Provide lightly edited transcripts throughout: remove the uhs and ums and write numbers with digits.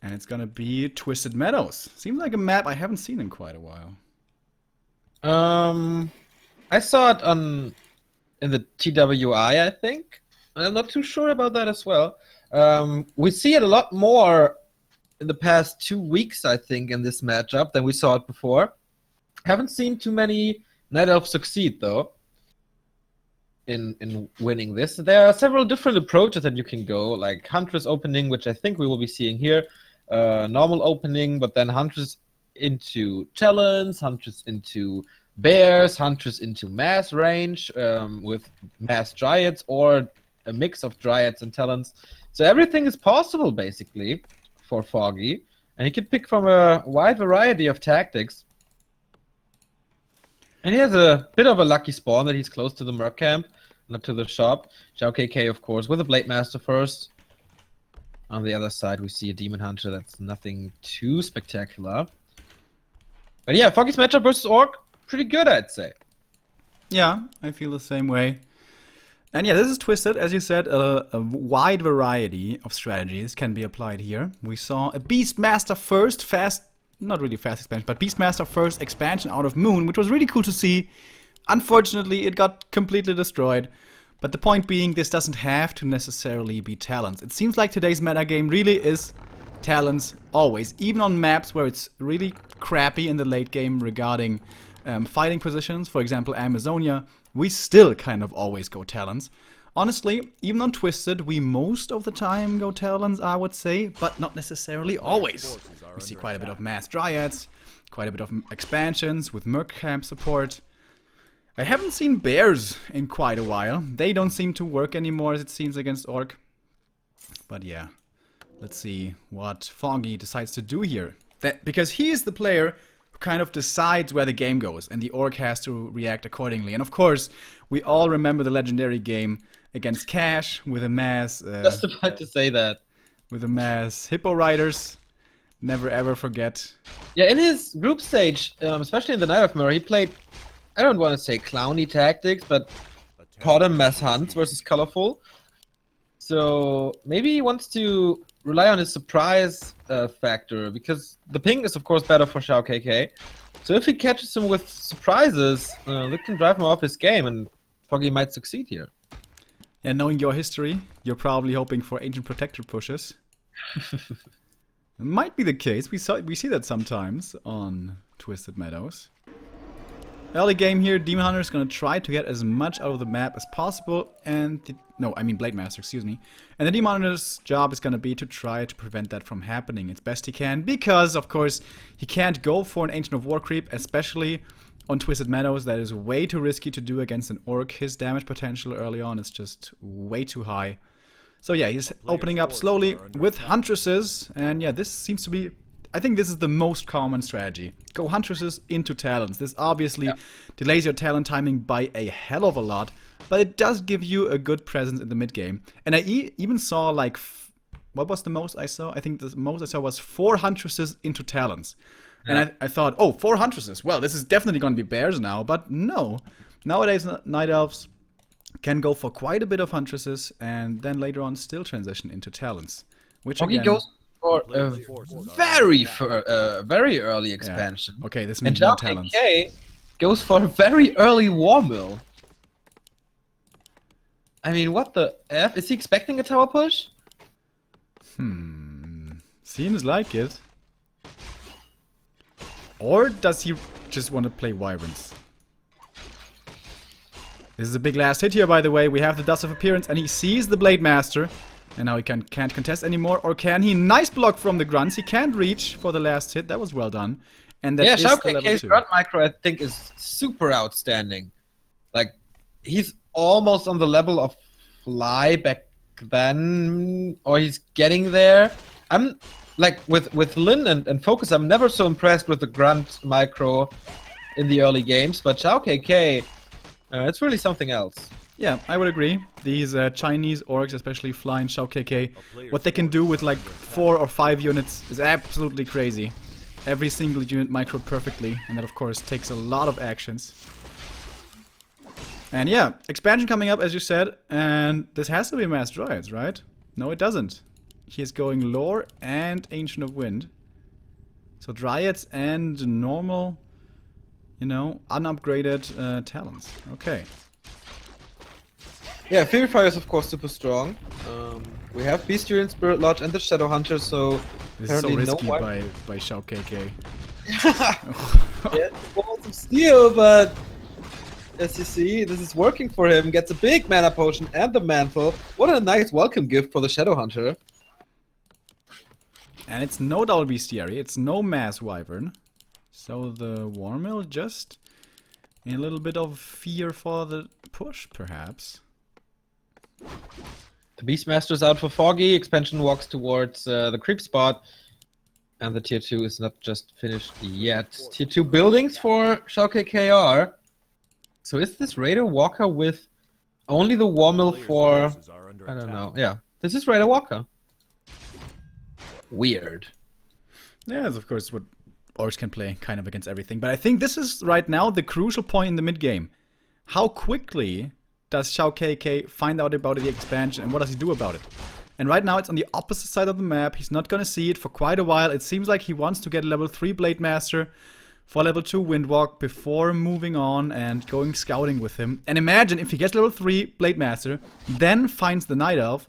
And it's gonna be Twisted Meadows. Seems like a map I haven't seen in quite a while. I saw it in the TWI, I think. I'm not too sure about that as well. We see it a lot more in the past 2 weeks, I think, in this matchup than we saw it before. Haven't seen too many Night Elves succeed though in winning this. There are several different approaches that you can go, like Huntress opening, which I think we will be seeing here, normal opening, but then Huntress into Talons, Huntress into Bears, Huntress into Mass range with Mass Dryads, or a mix of Dryads and Talons. So everything is possible basically for Foggy, and he can pick from a wide variety of tactics. And he has a bit of a lucky spawn that he's close to the Merc camp, not to the shop. XiaoKK, of course, with a Blade Master first. On the other side, we see a Demon Hunter. That's nothing too spectacular. But yeah, Foggy's matchup versus Orc, pretty good, I'd say. Yeah, I feel the same way. And yeah, this is Twisted. As you said, a wide variety of strategies can be applied here. We saw a Beastmaster first, not really fast expansion, but Beastmaster first expansion out of Moon, which was really cool to see. Unfortunately, it got completely destroyed. But the point being, this doesn't have to necessarily be Talons. It seems like today's metagame really is Talons always, even on maps where it's really crappy in the late game regarding fighting positions. For example, Amazonia, we still kind of always go Talons. Honestly, even on Twisted, we most of the time go Talons, I would say, but not necessarily always. We see quite a bit of Mass Dryads, quite a bit of expansions with Merc Camp support. I haven't seen Bears in quite a while. They don't seem to work anymore, as it seems, against Orc. But yeah, let's see what Foggy decides to do here. Because he is the player who kind of decides where the game goes, and the Orc has to react accordingly. And of course, we all remember the legendary game against Cash with a Mass... Just about to say that. With the Mass Hippo Riders. Never ever forget. Yeah, in his group stage, especially in the Night of Mirror, he played, I don't want to say clowny tactics, but caught him Mass Hunts versus Colorful. So maybe he wants to rely on his surprise factor, because the ping is of course better for XiaoKK. So if he catches him with surprises, that can drive him off his game, and Foggy might succeed here. And knowing your history, you're probably hoping for Ancient Protector pushes. It might be the case. We see that sometimes on Twisted Meadows. Early game here, Demon Hunter is going to try to get as much out of the map as possible, and Blade Master, excuse me. And the Demon Hunter's job is going to be to try to prevent that from happening as best he can, because of course he can't go for an Ancient of War creep, especially on Twisted Meadows. That is way too risky to do against an Orc. His damage potential early on is just way too high. So yeah, he's opening up slowly with Huntresses, and yeah, this seems to be... I think this is the most common strategy. Go Huntresses into Talons. This obviously delays your Talon timing by a hell of a lot, but it does give you a good presence in the mid game. And I even saw like... what was the most I saw? I think the most I saw was 4 Huntresses into Talons. Yeah. And I thought, oh, 4 Huntresses. Well, this is definitely going to be Bears now, but no. Nowadays, Night Elves can go for quite a bit of Huntresses, and then later on still transition into Talons. Which Foggy again... goes for a very early expansion. Yeah. Okay, this and means no Talons. XiaoKK goes for a very early War Mill. I mean, what the F? Is he expecting a tower push? Seems like it. Or does he just want to play Wyverns? This is a big last hit here, by the way. We have the Dust of Appearance, and he sees the Blade Master. And now he can't contest anymore. Or can he? Nice block from the Grunts. He can't reach for the last hit. That was well done. And that is the level 2. Grunt micro, I think, is super outstanding. Like, he's almost on the level of Fly back then. Or he's getting there. I'm, like, with Lin and Focus, I'm never so impressed with the Grunt micro in the early games. But XiaoKK, it's really something else. Yeah, I would agree. These Chinese orcs, especially flying XiaoKK, what they can do with like 4 or 5 units is absolutely crazy. Every single unit micro perfectly, and that of course takes a lot of actions. And yeah, expansion coming up as you said, and this has to be Mass Dryads, right? No, it doesn't. he is going Lore and Ancient of Wind. So Dryads and normal, you know, unupgraded talents. Okay. Yeah, Fury Fire is of course super strong. We have Bestiarian, Spirit Lodge, and the Shadow Hunter, so This is so apparently risky no by XiaoKK. Yeah, balls of steel, but as you see, this is working for him. Gets a big mana potion and the mantle. What a nice welcome gift for the Shadow Hunter. And it's no double bestiary, it's no mass wyvern. So the Warmill just in a little bit of fear for the push, perhaps. The Beastmaster's out for Foggy. Expansion walks towards the creep spot. And the tier 2 is not just finished yet. Tier 2 buildings for XiaoKK. So is this Raider Walker with only the Warmill for... I don't know. Yeah, this is Raider Walker. Weird. Yeah, that's of course what orcs can play kind of against everything. But I think this is right now the crucial point in the mid game. How quickly does XiaoKK find out about the expansion and what does he do about it? And right now it's on the opposite side of the map. He's not gonna see it for quite a while. It seems like he wants to get level 3 Blade Master for level 2 Windwalk before moving on and going scouting with him. And imagine if he gets level 3 Blade Master, then finds the Night Elf,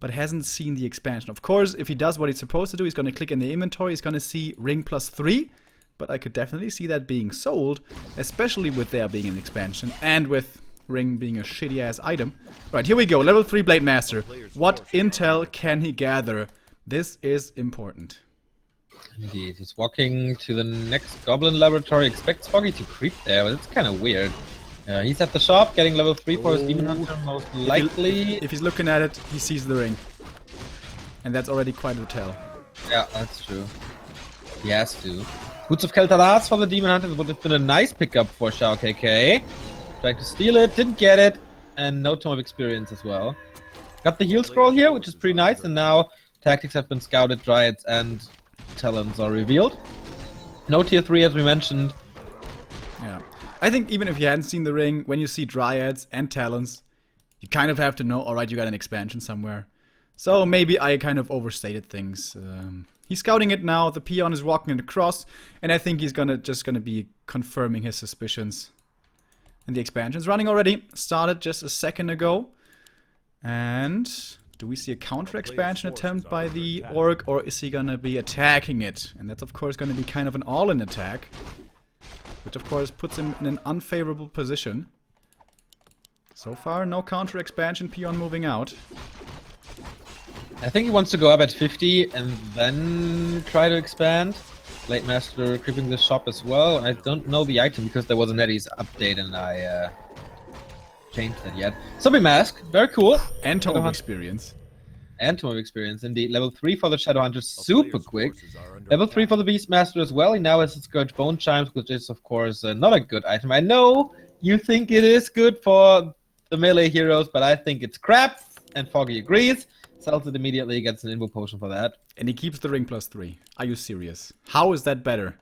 but hasn't seen the expansion. Of course, if he does what he's supposed to do, he's gonna click in the inventory, he's gonna see Ring +3, but I could definitely see that being sold, especially with there being an expansion and with Ring being a shitty-ass item. Right, here we go, level 3 Blade Master. What intel can he gather? This is important. Indeed, he's walking to the next Goblin Laboratory. Expects Foggy to creep there, but it's kind of weird. He's at the shop, getting level 3 for his Demon Hunter, most likely. If he's looking at it, he sees the ring. And that's already quite a tell. Yeah, that's true. He has to. Boots of Kel'Thuzad for the Demon Hunter would have been a nice pickup for XiaoKK. Tried to steal it, didn't get it, and no Tome of Experience as well. Got the heal scroll here, which is pretty nice, and now tactics have been scouted, Dryads and Talons are revealed. No tier 3 as we mentioned. Yeah. I think even if you hadn't seen the ring, when you see Dryads and Talons, you kind of have to know, alright, you got an expansion somewhere. So maybe I kind of overstated things. He's scouting it now, the peon is walking it across, and I think he's just gonna be confirming his suspicions. And the expansion's running already, started just a second ago. And do we see a counter expansion attempt by the orc, or is he gonna be attacking it? And that's of course gonna be kind of an all-in attack. Which of course puts him in an unfavorable position. So far, no counter expansion, peon moving out. I think he wants to go up at 50 and then try to expand. Blade Master creeping the shop as well. I don't know the item because there was a NetEase update and I changed that yet. Zombie Mask, very cool. And Tome of Experience. And Tome of Experience, indeed. Level 3 for the Shadow Hunter, super quick. Level 3 for the Beastmaster as well. He now has his Scourge Bone Chimes, which is, of course, not a good item. I know you think it is good for the melee heroes, but I think it's crap. And Foggy agrees. Sells it immediately, gets an Invo Potion for that. And he keeps the Ring +3. Are you serious? How is that better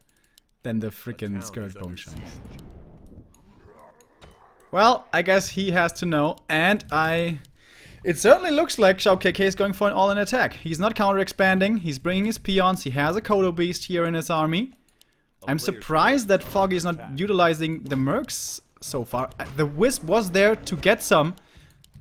than the freaking Scourge Bone Chimes? Well, I guess he has to know, and it certainly looks like XiaoKK is going for an all-in attack. He's not counter-expanding, he's bringing his peons, he has a Kodo Beast here in his army. I'm surprised that Foggy is not utilizing the Mercs so far. The Wisp was there to get some,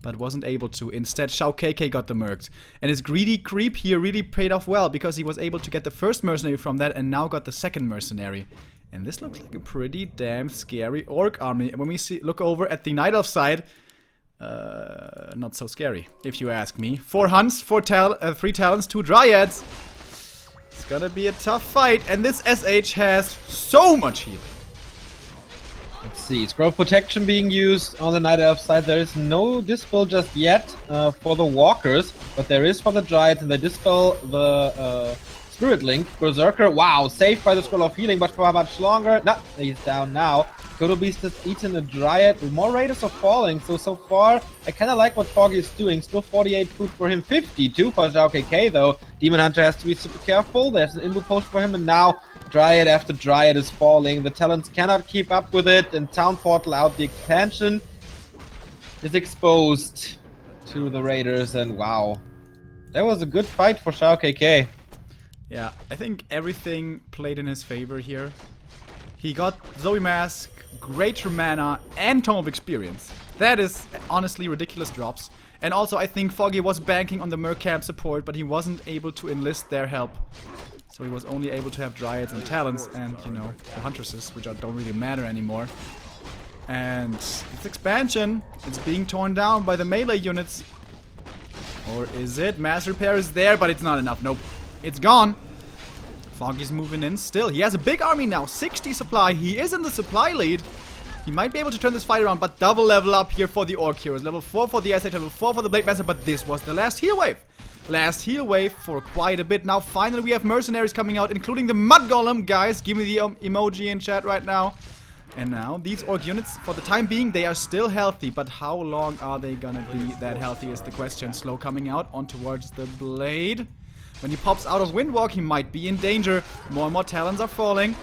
but wasn't able to. Instead, XiaoKK got the Mercs. And his greedy creep here really paid off well, because he was able to get the first mercenary from that and now got the second mercenary. And this looks like a pretty damn scary orc army. And when we look over at the Night Elf side, not so scary, if you ask me. 4 hunts, 3 talents, 2 dryads. It's gonna be a tough fight, and this SH has so much healing. Let's see, Scroll of Protection being used on the Night Elf side. There is no Dispel just yet for the Walkers, but there is for the Dryads, and they dispel the Spirit Link. Berserker, wow, saved by the Scroll of Healing, but for how much longer? No, he's down now. Kodo Beast has eaten a Dryad. More Raiders are falling, so far, I kind of like what Foggy is doing. Still 48 food for him, 52 for XiaoKK though. Demon Hunter has to be super careful. There's an Invo Post for him, and now Dryad after Dryad is falling. The Talons cannot keep up with it, and Town Portal out. The expansion is exposed to the Raiders, and wow. That was a good fight for XiaoKK. Yeah, I think everything played in his favor here. He got Zoe Mask, greater mana, and Tome of Experience. That is honestly ridiculous drops. And also I think Foggy was banking on the Mercamp support, but he wasn't able to enlist their help. So he was only able to have Dryads and Talons and, you know, the Huntresses, which don't really matter anymore. And it's expansion. It's being torn down by the melee units. Or is it? Mass Repair is there, but it's not enough. Nope. It's gone. Foggy's moving in still. He has a big army now. 60 supply. He is in the supply lead. He might be able to turn this fight around, but double level up here for the Orc Heroes. Level 4 for the SH, level 4 for the Blade Master, but this was the last heal wave. Last heal wave for quite a bit. Now finally we have mercenaries coming out, including the Mud Golem. Guys, give me the emoji in chat right now. And now these Orc units, for the time being, they are still healthy, but how long are they gonna be that healthy is the question. Slow coming out on towards the Blade. When he pops out of Windwalk, he might be in danger. More and more Talons are falling.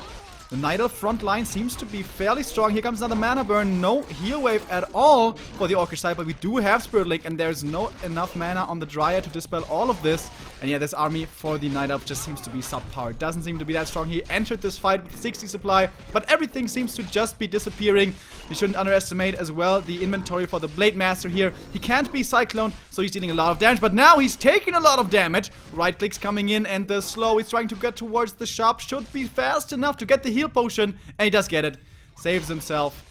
The Night Elf front line seems to be fairly strong. Here comes another mana burn. No heal wave at all for the Orcish side, but we do have Spirit Link, and there's no enough mana on the Dryad to dispel all of this. And yeah, this army for the Night Elf just seems to be subpar. It doesn't seem to be that strong. He entered this fight with 60 supply, but everything seems to just be disappearing. We shouldn't underestimate as well the inventory for the Blade Master here. He can't be Cyclone, so he's dealing a lot of damage, but now he's taking a lot of damage. Right clicks coming in, and the slow is trying to get towards the shop. Should be fast enough to get the heal potion, and he does get it. Saves himself.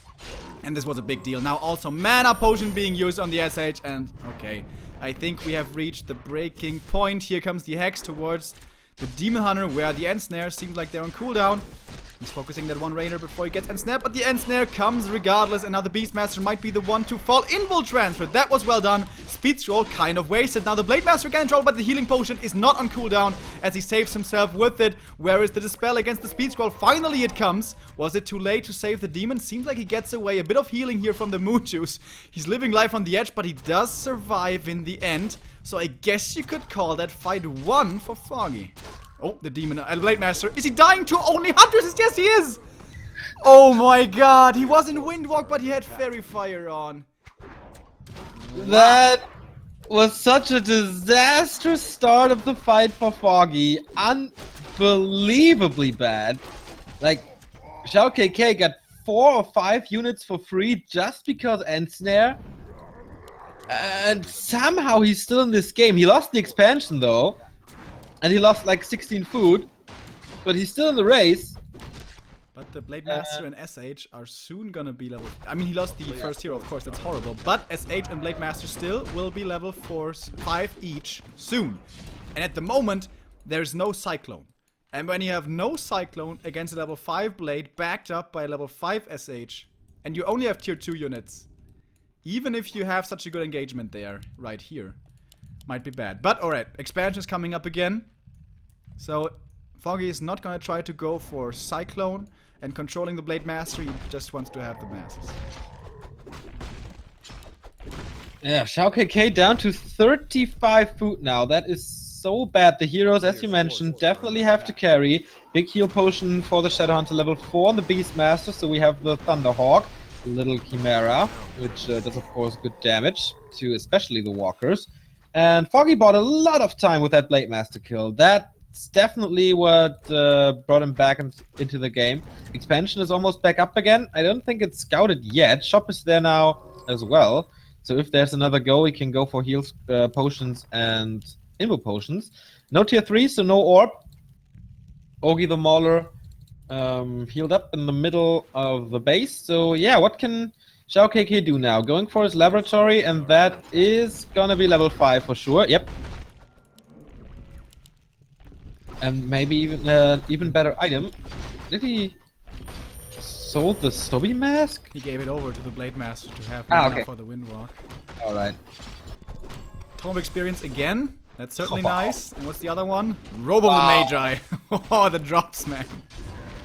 And this was a big deal. Now also mana potion being used on the SH, and okay. I think we have reached the breaking point. Here comes the Hex towards the Demon Hunter, where the End Snare seems like they're on cooldown. He's focusing that one Raider before he gets End Snare, but the End Snare comes regardless, and now the Beastmaster might be the one to fall. Invul Transfer, that was well done. Speed Scroll kind of wasted. Now the Blade Master can control, but the Healing Potion is not on cooldown as he saves himself with it. Where is the Dispel against the Speed Scroll? Finally it comes. Was it too late to save the Demon? Seems like he gets away. A bit of healing here from the Moon Juice. He's living life on the edge, but he does survive in the end. So I guess you could call that fight won for Foggy. Oh, the Demon Blade Master. Is he dying to only Hunters? Yes, he is! Oh my god, he was in Windwalk, but he had Fairy Fire on. That was such a disastrous start of the fight for Foggy. Unbelievably bad. Like, XiaoKK got 4 or 5 units for free just because End Snare. And somehow he's still in this game. He lost the expansion though. And he lost like 16 food, but he's still in the race. But the Blade Master and SH are soon gonna be level... I mean, he lost the first hero, of course, that's horrible. But SH and Blade Master still will be level 5 each soon. And at the moment, there's no Cyclone. And when you have no Cyclone against a level 5 Blade backed up by a level 5 SH, and you only have tier 2 units, even if you have such a good engagement there, right here, might be bad. But alright, expansion is coming up again. So, Foggy is not gonna try to go for Cyclone and controlling the Blade Master, he just wants to have the masses. Yeah, XiaoKK down to 35 food now. That is so bad. The heroes, as you mentioned, definitely have to carry. Big heal potion for the Shadowhunter level 4 on the Beastmaster, so we have the Thunderhawk, the little Chimera, which does of course good damage to especially the walkers. And Foggy bought a lot of time with that Blade Master kill. That's definitely what brought him back into the game. Expansion is almost back up again. I don't think it's scouted yet. Shop is there now as well. So if there's another go, we can go for heals, potions, and invo potions. No tier 3, so no orb. Ogi the Mauler healed up in the middle of the base. So yeah, what can XiaoKK do now? Going for his laboratory, and that is gonna be level 5 for sure. Yep. And maybe even better item. Did he sold the Stubby Mask? He gave it over to the Blade Master to have okay. for the Windwalk. Alright. Tome of Experience again. That's certainly nice. And what's the other one? Robo the Magi. Oh, the drops, man.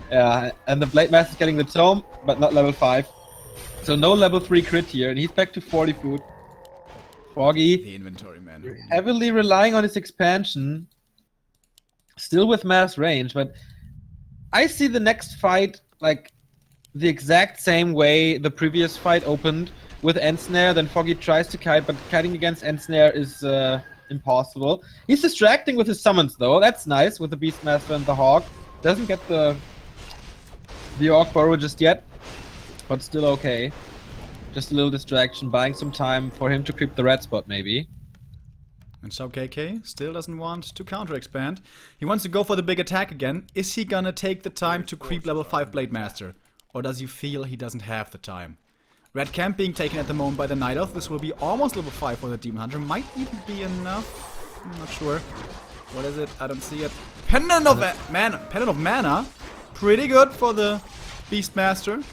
Yeah, and the Blade Master's getting the Tome, but not level 5. So no level 3 crit here, and he's back to 40 food. Foggy. The inventory, man. Heavily relying on his expansion. Still with mass range, but I see the next fight like the exact same way the previous fight opened with End Snare. Then Foggy tries to kite, but kiting against End Snare is impossible. He's distracting with his summons though. That's nice with the Beastmaster and the Hawk. Doesn't get the Orc Burrow just yet, but still okay. Just a little distraction, buying some time for him to creep the red spot maybe. And XiaoKK still doesn't want to counter-expand. He wants to go for the big attack again. Is he gonna take the time to creep level 5 Blade Master? Or does he feel he doesn't have the time? Red Camp being taken at the moment by the Night Elf. This will be almost level 5 for the Demon Hunter. Might even be enough. I'm not sure. What is it? I don't see it. Pendant of Mana. Pendant of Mana. Pretty good for the Beastmaster.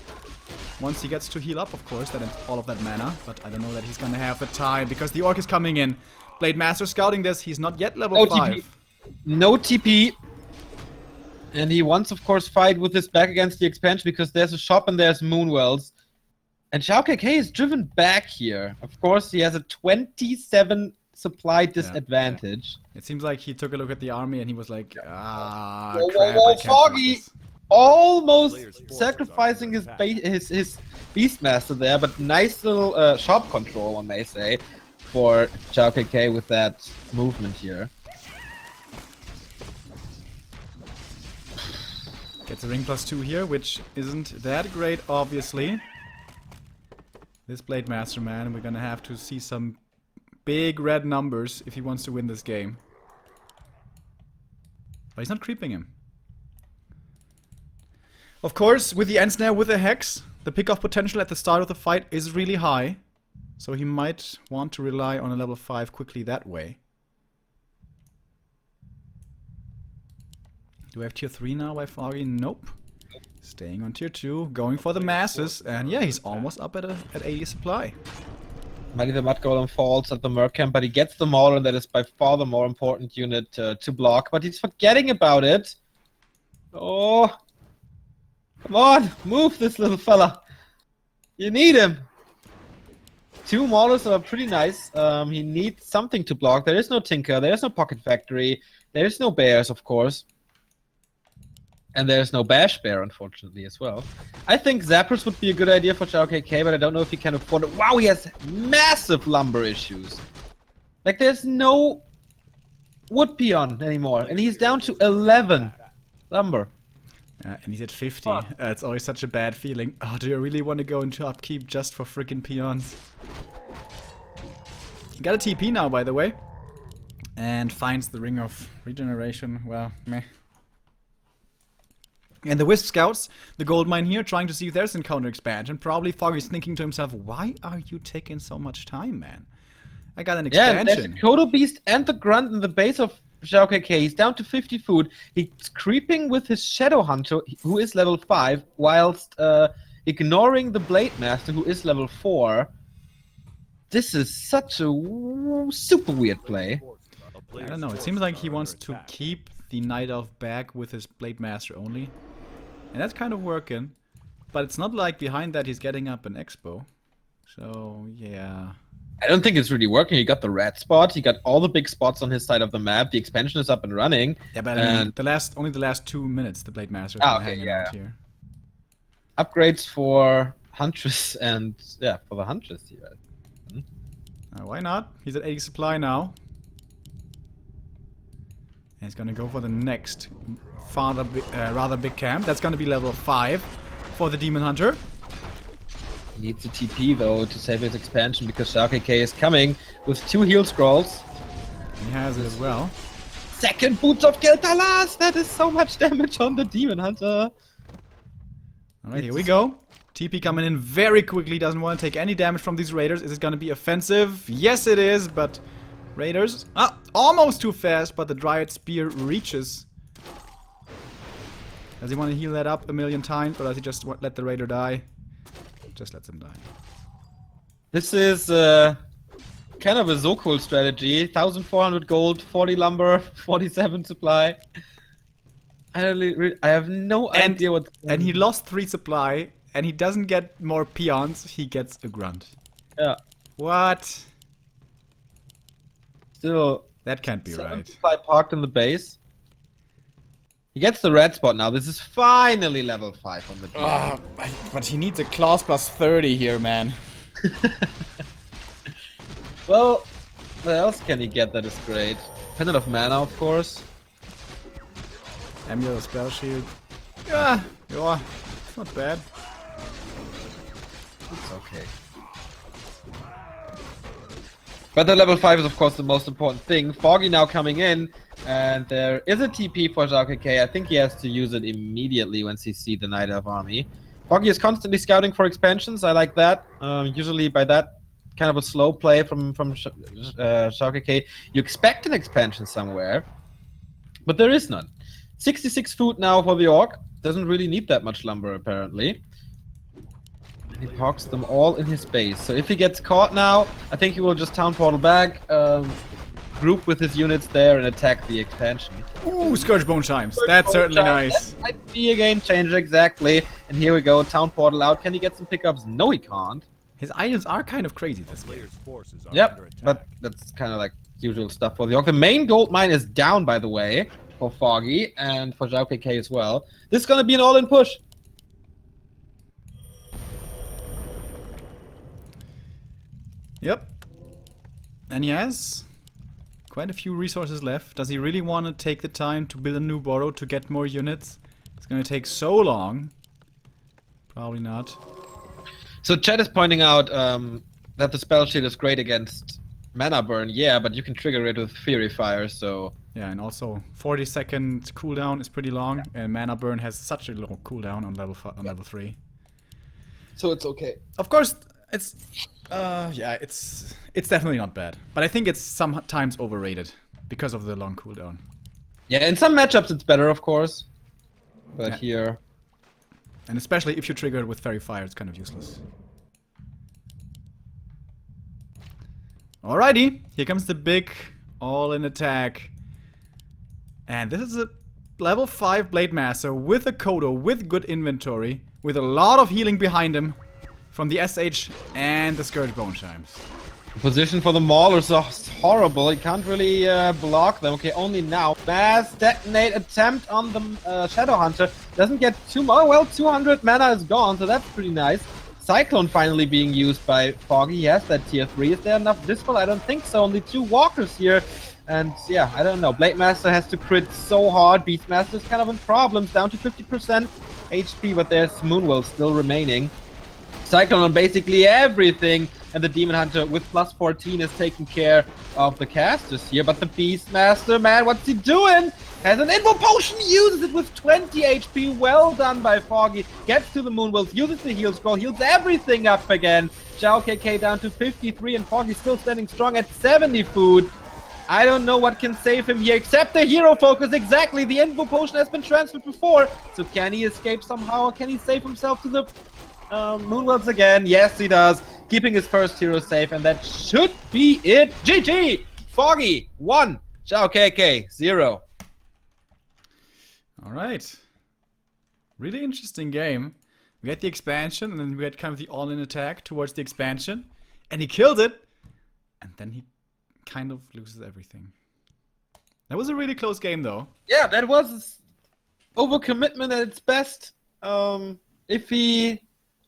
Once he gets to heal up, of course, that is all of that mana. But I don't know that he's gonna have the time because the Orc is coming in. Blade Master scouting this. He's not yet level 5. TP. No TP. And he wants, of course, fight with his back against the expansion because there's a shop and there's Moonwells. And XiaoKK is driven back here. Of course, he has a 27 supply disadvantage. It seems like he took a look at the army and he was like, whoa, crap, whoa, I can't Foggy! fight this. Almost sacrificing his Beastmaster there, but nice little shop control, one may say, for XiaoKK with that movement here. Gets a ring +2 here, which isn't that great, obviously. This Blade Master, man, we're gonna have to see some big red numbers if he wants to win this game. But he's not creeping him. Of course, with the End Snare, with the Hex, the pick-off potential at the start of the fight is really high. So he might want to rely on a level 5 quickly that way. Do we have tier 3 now by Foggy? Nope. Staying on tier 2, going for the masses, and yeah, he's almost up at 80 supply. Mighty the Mud Golem falls at the Merc Camp, but he gets the Mauler, and that is by far the more important unit to block, but he's forgetting about it. Oh, come on, move this little fella. You need him. 2 Maulers are pretty nice. He needs something to block. There is no Tinker, there is no Pocket Factory, there is no Bears, of course. And there's no Bash Bear, unfortunately, as well. I think Zappers would be a good idea for XiaoKK, but I don't know if he can afford it. Wow, he has massive lumber issues. Like, there's no wood peon anymore, and he's down to 11 lumber. And he's at 50. It's always such a bad feeling. Oh, do you really want to go into upkeep just for freaking peons? Got a TP now, by the way. And finds the Ring of Regeneration. Well, meh. And the Wisp Scouts, the gold mine here, trying to see if there's an counter expansion. Probably Foggy's thinking to himself, why are you taking so much time, man? I got an expansion. Yeah, there's the Kodo Beast and the Grunt in the base of XiaoKK. He's down to 50 food. He's creeping with his Shadow Hunter, who is level 5, whilst ignoring the Blade Master, who is level 4. This is such a super weird play. I don't know, it seems like he wants to keep the Night Elf back with his Blade Master only. And that's kind of working. But it's not like behind that he's getting up an Expo. So, yeah. I don't think it's really working. He got the red spot. He got all the big spots on his side of the map. The expansion is up and running. Yeah, but I mean, only the last 2 minutes the Blade Master is hanging out here. Upgrades for Huntress and, yeah, for the Huntress here. Why not? He's at 80 supply now. And he's gonna go for the next rather big camp. That's gonna be level 5 for the Demon Hunter. He needs a TP though to save his expansion because XiaoKK is coming with 2 heal scrolls. He has it as well. Second Boots of Keltalas! That is so much damage on the Demon Hunter. Alright, here we go. TP coming in very quickly, doesn't want to take any damage from these raiders. Is it gonna be offensive? Yes it is, but raiders, almost too fast, but the Dryad Spear reaches. Does he want to heal that up a million times, or does he just let the raider die? Just lets him die. This is kind of a so cool strategy. 1,400 gold, 40 lumber, 47 supply. I have no idea what. And he lost 3 supply, and he doesn't get more peons. He gets a grunt. Yeah. What? Still, that can't be right. Supply parked in the base. He gets the red spot now. This is finally level 5 on the team. But he needs a class plus 30 here, man. Well, What else can he get that is great? Pendant of Mana, of course. Amulet of Spell Shield. Yeah, it's not bad. It's okay. But the level 5 is of course the most important thing. Foggy now coming in, and there is a TP for XiaoKK. I think he has to use it immediately once he sees the Night Elf army. Foggy is constantly scouting for expansions. I like that. Usually by that kind of a slow play from XiaoKK, you expect an expansion somewhere, but there is none. 66 food now for the Orc. Doesn't really need that much lumber apparently. And he parks them all in his base. So if he gets caught now, I think he will just town portal back, group with his units there, and attack the expansion. Ooh, Scourge Bone Chimes. That's certainly nice. That might be a game changer, exactly. And here we go, town portal out. Can he get some pickups? No, he can't. His items are kind of crazy this game. Yep, but that's kind of like usual stuff for the Orc. The main gold mine is down, by the way, for Foggy and for XiaoKK as well. This is going to be an all-in push. Yep. And he has quite a few resources left. Does he really want to take the time to build a new burrow to get more units? It's going to take so long. Probably not. So Chad is pointing out that the spell shield is great against mana burn. Yeah, but you can trigger it with Fury Fire, so... Yeah, and also 40-second cooldown is pretty long, and mana burn has such a low cooldown on level 3. So it's okay. Of course, it's it's definitely not bad, but I think it's sometimes overrated because of the long cooldown. Yeah, in some matchups it's better, of course, but Yeah. here, And especially if you trigger it with Fairy Fire, it's kind of useless. Alrighty, here comes the big all-in attack. And this is a level 5 Blade Master with a Kodo, with good inventory, with a lot of healing behind him from the SH and the Scourge Bone Chimes. the position for the Maul is horrible. You can't really block them. Okay, only now. Mass detonate attempt on the Shadow Hunter. Doesn't get too much. Well, 200 mana is gone, so that's pretty nice. Cyclone finally being used by Foggy. He has that tier 3. Is there enough Dispel? I don't think so. Only 2 walkers here. And yeah, I don't know. Blade Master has to crit so hard. Beastmaster is kind of in problems. Down to 50% HP, but there's Moonwell still remaining. Cyclone on basically everything. And the Demon Hunter with plus 14 is taking care of the casters here. But the Beastmaster, man, what's he doing? Has an Info Potion, uses it with 20 HP. Well done by Foggy. Gets to the Moonwells, uses the heal scroll, heals everything up again. XiaoKK down to 53 and Foggy still standing strong at 70 food. I don't know what can save him here except the hero focus. Exactly, the Info Potion has been transferred before. So can he escape somehow? Can he save himself to the Moonwells again? Yes, he does. Keeping his first hero safe, and that should be it. GG! Foggy, 1. XiaoKK, 0. Alright. Really interesting game. We had the expansion, and then we had kind of the all-in attack towards the expansion. And he killed it! And then he kind of loses everything. That was a really close game, though. Yeah, that was overcommitment at its best. If he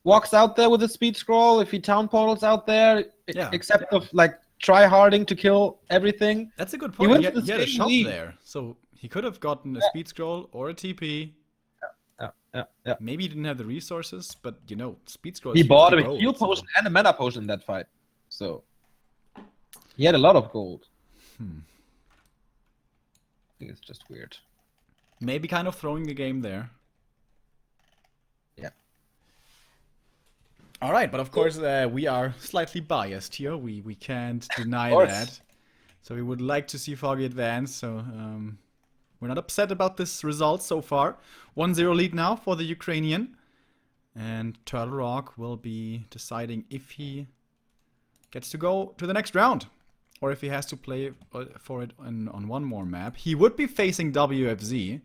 walks out there with a speed scroll, if he town portals out there, Yeah. except of like try harding to kill everything. That's a good He point. went He to had, the he had a same shot league. there. So he could have gotten a speed scroll or a TP. Yeah. Maybe he didn't have the resources, but you know, speed scroll He is bought 50 a gold, heal so- potion and a mana potion in that fight. So he had a lot of gold. I think it's just weird. Maybe kind of throwing the game there. Yeah. All right, but of course we are slightly biased here. We can't deny course. that. So we would like to see Foggy advance. So we're not upset about this result so far. 1-0 lead now for the Ukrainian. And Turtle Rock will be deciding if he gets to go to the next round. Or if he has to play for it on one more map. He would be facing WFZ.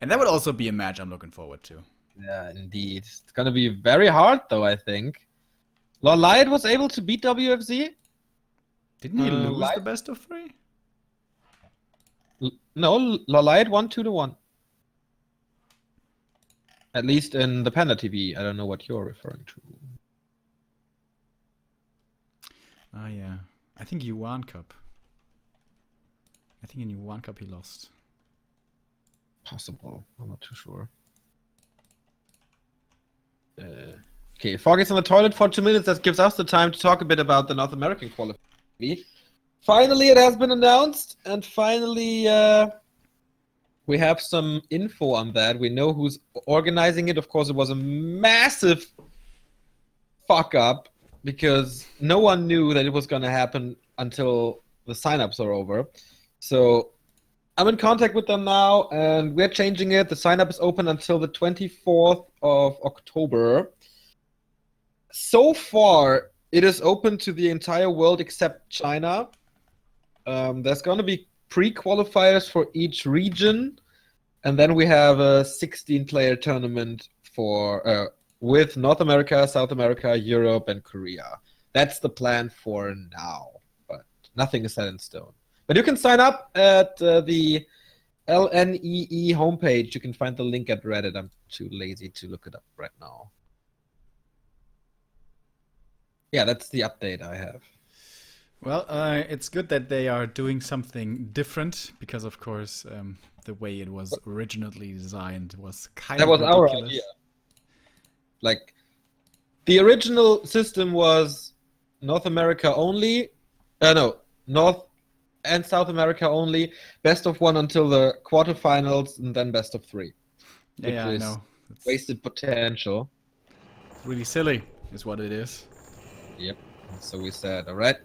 And that would also be a match I'm looking forward to. Yeah, indeed. It's gonna be very hard though, I think. Lolite was able to beat WFZ? Didn't he lose Light- the best of 3? No, Lolite won 2-1. At least in the Panda TV. I don't know what you're referring to. Ah, yeah. I think Yuan Cup. I think in one cup he lost. Possible. I'm not too sure. Okay, Foggy's in the toilet for 2 minutes. That gives us the time to talk a bit about the North American qualifier. Finally, it has been announced, and finally, we have some info on that. We know who's organizing it. Of course, it was a massive fuck up because no one knew that it was going to happen until the signups are over. So I'm in contact with them now, and we're changing it. The sign-up is open until the 24th of October. So far, it is open to the entire world except China. There's going to be pre-qualifiers for each region, and then we have a 16-player tournament for with North America, South America, Europe, and Korea. That's the plan for now, but nothing is set in stone. But you can sign up at the LNEE homepage. You can find the link at Reddit. I'm too lazy to look it up right now. Yeah, that's the update I have. Well, it's good that they are doing something different because, of course, the way it was originally designed was kind of ridiculous. That was our idea. Like, the original system was North America only. North and South America only. Best of one until the quarterfinals, and then best of three. Yeah, I know. It's wasted potential. Really silly is what it is. Yep. So we said, all right,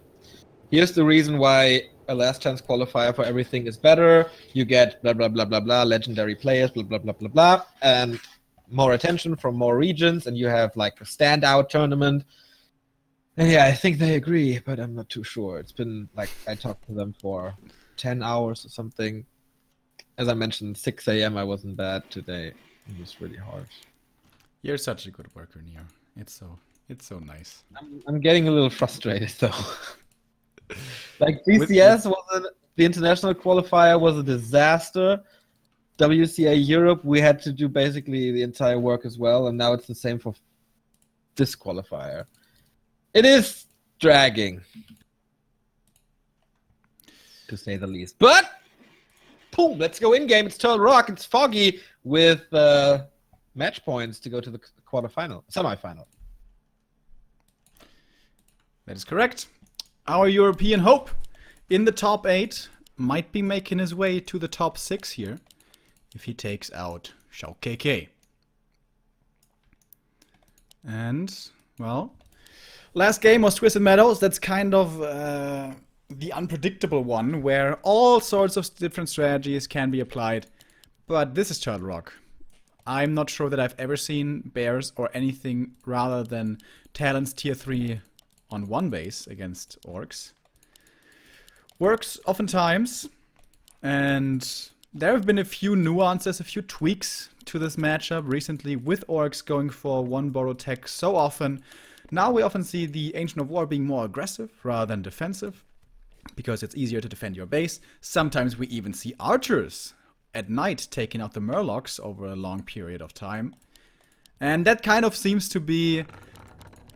here's the reason why a last chance qualifier for everything is better. You get blah, blah, blah, blah, blah, legendary players, blah, blah, blah, blah, blah, and more attention from more regions, and you have like a standout tournament. And yeah, I think they agree, but I'm not too sure. It's been like I talked to them for 10 hours or something. As I mentioned, 6 a.m. I was in bed today. It was really harsh. You're such a good worker, Neo. It's so nice. I'm getting a little frustrated though. Like GCS the international qualifier was a disaster. WCA Europe, we had to do basically the entire work as well, and now it's the same for this qualifier. It is dragging, to say the least. But, boom, let's go in-game. It's Turtle Rock. It's Foggy with match points to go to the semi-final. That is correct. Our European hope in the top 8 might be making his way to the top 6 here if he takes out XiaoKK. And, well, last game was Twisted Meadows. That's kind of the unpredictable one where all sorts of different strategies can be applied. But this is Turtle Rock. I'm not sure that I've ever seen bears or anything rather than Talon's tier 3 on one base against orcs. Works oftentimes, and there have been a few nuances, a few tweaks to this matchup recently with orcs going for one borrow tech so often. Now we often see the Ancient of War being more aggressive rather than defensive, because it's easier to defend your base. Sometimes we even see archers at night taking out the murlocs over a long period of time. And that kind of seems to be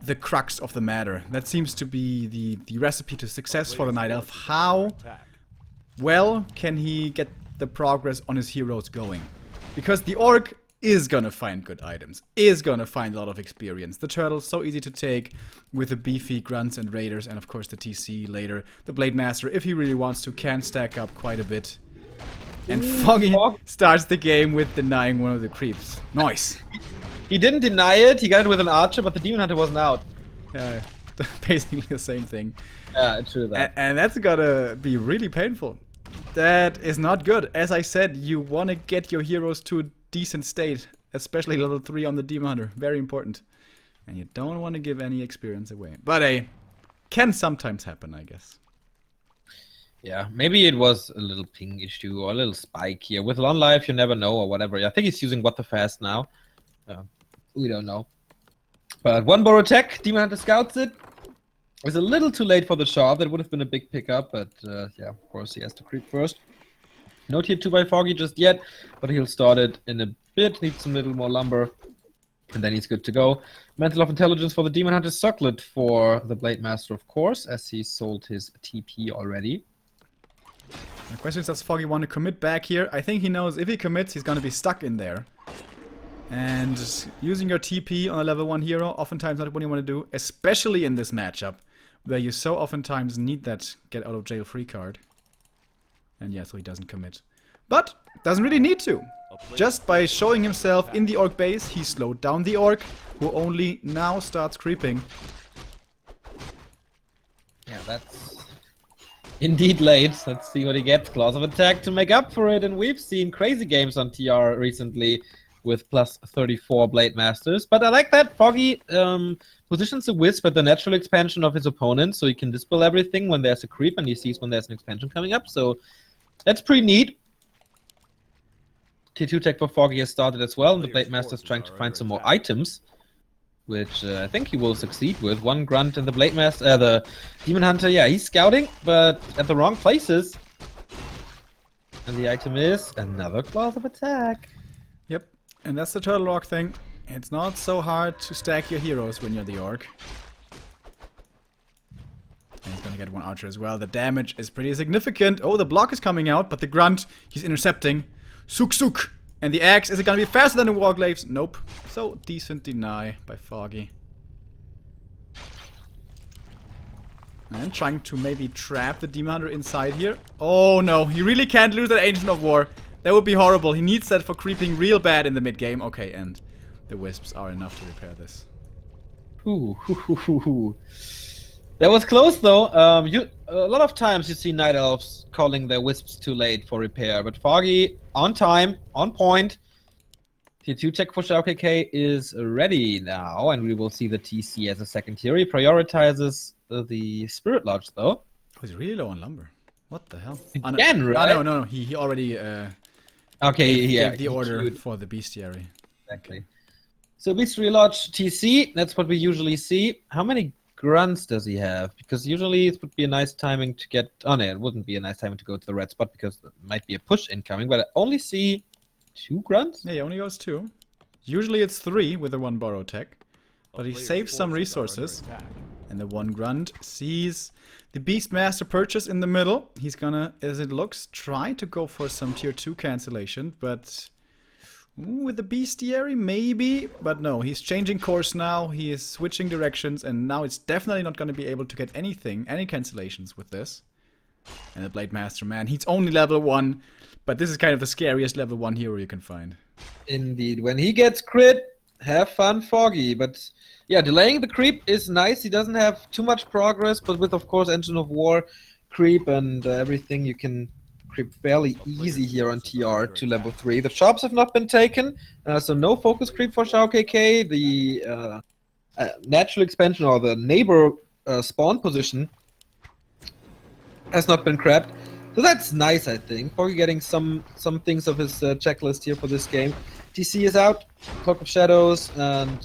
the crux of the matter. That seems to be the recipe to success for the Night Elf. How well can he get the progress on his heroes going? Because the Orc is gonna find good items, is gonna find a lot of experience. The Turtle's so easy to take with the beefy Grunts and Raiders, and of course the TC later. The Blade Master, if he really wants to, can stack up quite a bit. And Foggy starts the game with denying one of the creeps. Nice. He didn't deny it, he got it with an archer, but the Demon Hunter wasn't out. Yeah, basically the same thing. Yeah, it's true that. And that's gotta be really painful. That is not good. As I said, you want to get your heroes to a decent state, especially level 3 on the Demon Hunter. Very important. And you don't want to give any experience away. But can sometimes happen, I guess. Yeah, maybe it was a little ping issue or a little spike here. With Long Life, you never know or whatever. I think he's using What the Fast now. We don't know. But one borrow tech, Demon Hunter scouts it. It's a little too late for the shop. That would have been a big pickup, but yeah, of course he has to creep first. No tier 2 by Foggy just yet, but he'll start it in a bit. Needs some little more lumber, and then he's good to go. Mantle of Intelligence for the Demon Hunter, Sucklet for the Blade Master, of course, as he sold his TP already. The question is, does Foggy want to commit back here? I think he knows if he commits, he's going to be stuck in there. And using your TP on a level 1 hero, oftentimes not what you want to do, especially in this matchup, where you so oftentimes need that get out of jail free card. And yeah, so he doesn't commit. But doesn't really need to. Just by showing himself in the orc base, he slowed down the orc, who only now starts creeping. Yeah, that's indeed late. Let's see what he gets. Claws of attack to make up for it. And we've seen crazy games on TR recently with plus 34 Blade Masters. But I like that Foggy positions the Wisp at the natural expansion of his opponent, so he can dispel everything when there's a creep, and he sees when there's an expansion coming up. So that's pretty neat. Tier 2 tech for Foggy has started as well, and the Blade Master is trying to find some more items, which I think he will succeed with. One Grunt and the Blade Master, the Demon Hunter, yeah, he's scouting, but at the wrong places. And the item is another Claws of Attack. Yep, and that's the Turtle Orc thing. It's not so hard to stack your heroes when you're the Orc. And he's gonna get one Archer as well. The damage is pretty significant. Oh, the block is coming out, but the Grunt, he's intercepting. Suk Suk! And the axe, is it gonna be faster than the Warglaives? Nope. So, decent deny by Foggy. And trying to maybe trap the Demon Hunter inside here. Oh no, he really can't lose that Ancient of War. That would be horrible. He needs that for creeping real bad in the mid game. Okay, and the Wisps are enough to repair this. That was close though. A lot of times you see Night Elves calling their Wisps too late for repair, but Foggy on time, on point. Tier 2 tech for XiaoKK is ready now, and we will see the TC as a second tier. He prioritizes the Spirit Lodge though. Oh, he's really low on lumber. What the hell? Again, right? No. He already gave the order for the bestiary. Exactly. Okay. So Bestiary Lodge TC, that's what we usually see. How many grunts does he have? Because usually it would be a nice timing to get... Oh no, it wouldn't be a nice timing to go to the red spot because there might be a push incoming, but I only see 2 grunts? Yeah, he only goes 2. Usually it's 3 with the 1 borrow tech. But he saves some resources. And the 1 grunt sees the Beastmaster purchase in the middle. He's gonna, as it looks, try to go for some tier 2 cancellation, but... Ooh, with the bestiary, maybe, but no, he's changing course now, he is switching directions, and now it's definitely not going to be able to get any cancellations with this. And the Blade Master, man, he's only level 1, but this is kind of the scariest level 1 hero you can find. Indeed, when he gets crit, have fun, Foggy, but yeah, delaying the creep is nice. He doesn't have too much progress, but with, of course, Engine of War creep and everything, you can creep fairly easy here on TR to level 3. The shops have not been taken, so no focus creep for XiaoKK. The natural expansion or the neighbor spawn position has not been crapped. So that's nice, I think. Foggy getting some things of his checklist here for this game. TC is out, Cloak of Shadows, and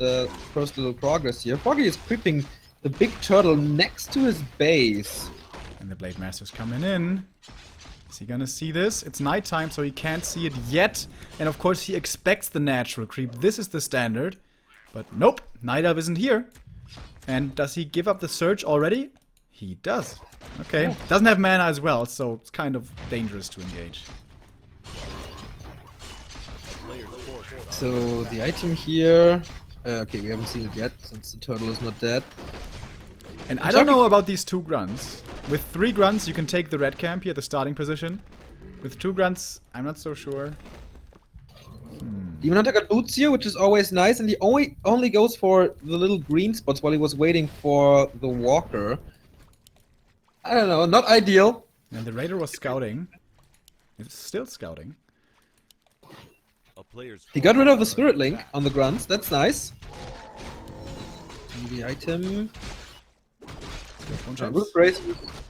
first little progress here. Foggy is creeping the big turtle next to his base. And the Blade Master's coming in. Is he gonna see this? It's nighttime, so he can't see it yet. And of course, he expects the natural creep. This is the standard. But nope, Night Elf isn't here. And does he give up the search already? He does. Okay. Doesn't have mana as well, so it's kind of dangerous to engage. So the item here... okay, we haven't seen it yet, since the turtle is not dead. And I don't know about these 2 grunts. With 3 grunts, you can take the red camp here, the starting position. With 2 grunts, I'm not so sure. Demon Hunter got boots here, which is always nice, and he only goes for the little green spots while he was waiting for the walker. I don't know, not ideal. And the raider was scouting. It's still scouting. He got rid of the Spirit Link on the grunts, that's nice. And the item... Root Brace.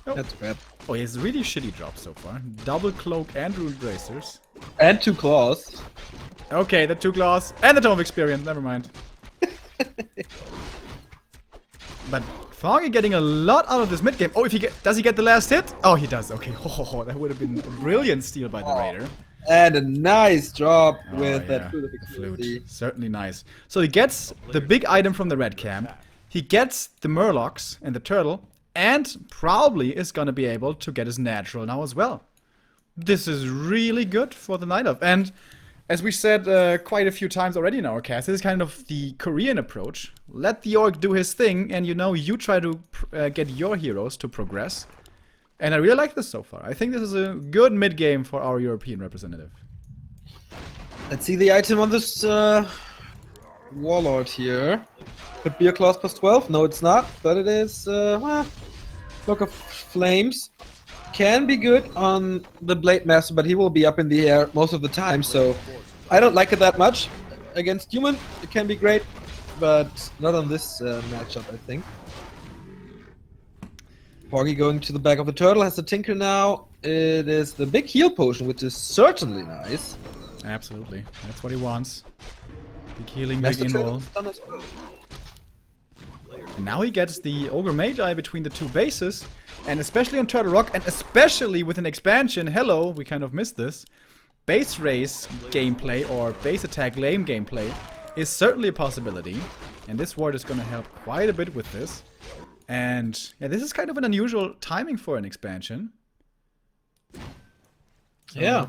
Oh. That's crap. Oh, he has really shitty drops so far. Double Cloak and Root Bracers. And 2 claws. Okay, the 2 claws. And the Tome of Experience, never mind. But Foggy getting a lot out of this mid game. Oh, does he get the last hit? Oh, he does. Okay, that would have been a brilliant steal by the Raider. And a nice drop with that flute. Certainly nice. So he gets the big item from the red camp. He gets the Murlocs and the turtle, and probably is gonna be able to get his natural now as well. This is really good for the Night Elf. And as we said quite a few times already in our cast, this is kind of the Korean approach. Let the Orc do his thing, and you try to get your heroes to progress. And I really like this so far. I think this is a good mid-game for our European representative. Let's see the item on this Warlord here. Could be a class plus 12. No, it's not. But it is, Look of Flames. Can be good on the Blade Master, but he will be up in the air most of the time. So I don't like it that much. Against human, it can be great. But not on this matchup, I think. Foggy going to the back of the turtle, has the Tinker now. It is the big heal potion, which is certainly nice. Absolutely. That's what he wants. Big healing, Master big Turtle invul. is done as well. And now he gets the Ogre Magi between the two bases. And especially on Turtle Rock, and especially with an expansion, hello, we kind of missed this. Base race gameplay or base attack lane gameplay is certainly a possibility. And this ward is going to help quite a bit with this. And yeah, this is kind of an unusual timing for an expansion. So, Yeah.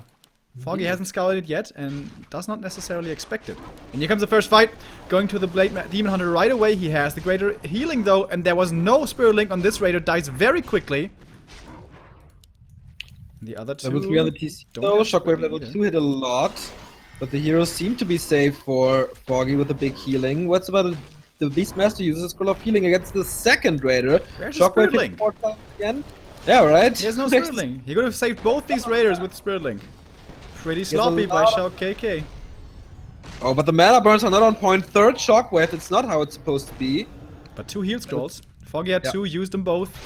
Foggy hasn't scouted it yet and does not necessarily expect it. And here comes the first fight. Going to the Demon Hunter right away. He has the greater healing though, and there was no Spirit Link on this Raider. Dies very quickly. The other two. Level 3 on the TC. don't So have Shockwave Spirit level either. 2 hit a lot. But the heroes seem to be safe for Foggy with the big healing. What's about the Beastmaster uses a scroll of healing against the second Raider. Where's the Spirit Shockwave Link? hit 4 times again. Yeah, right. He has no Spirit Link. He could have saved both these Raiders with Spirit Link. Pretty sloppy by XiaoKK. Oh, but the mana burns are not on point. Third Shockwave, it's not how it's supposed to be. But two heal scrolls. Foggy had Yeah. two, used them both.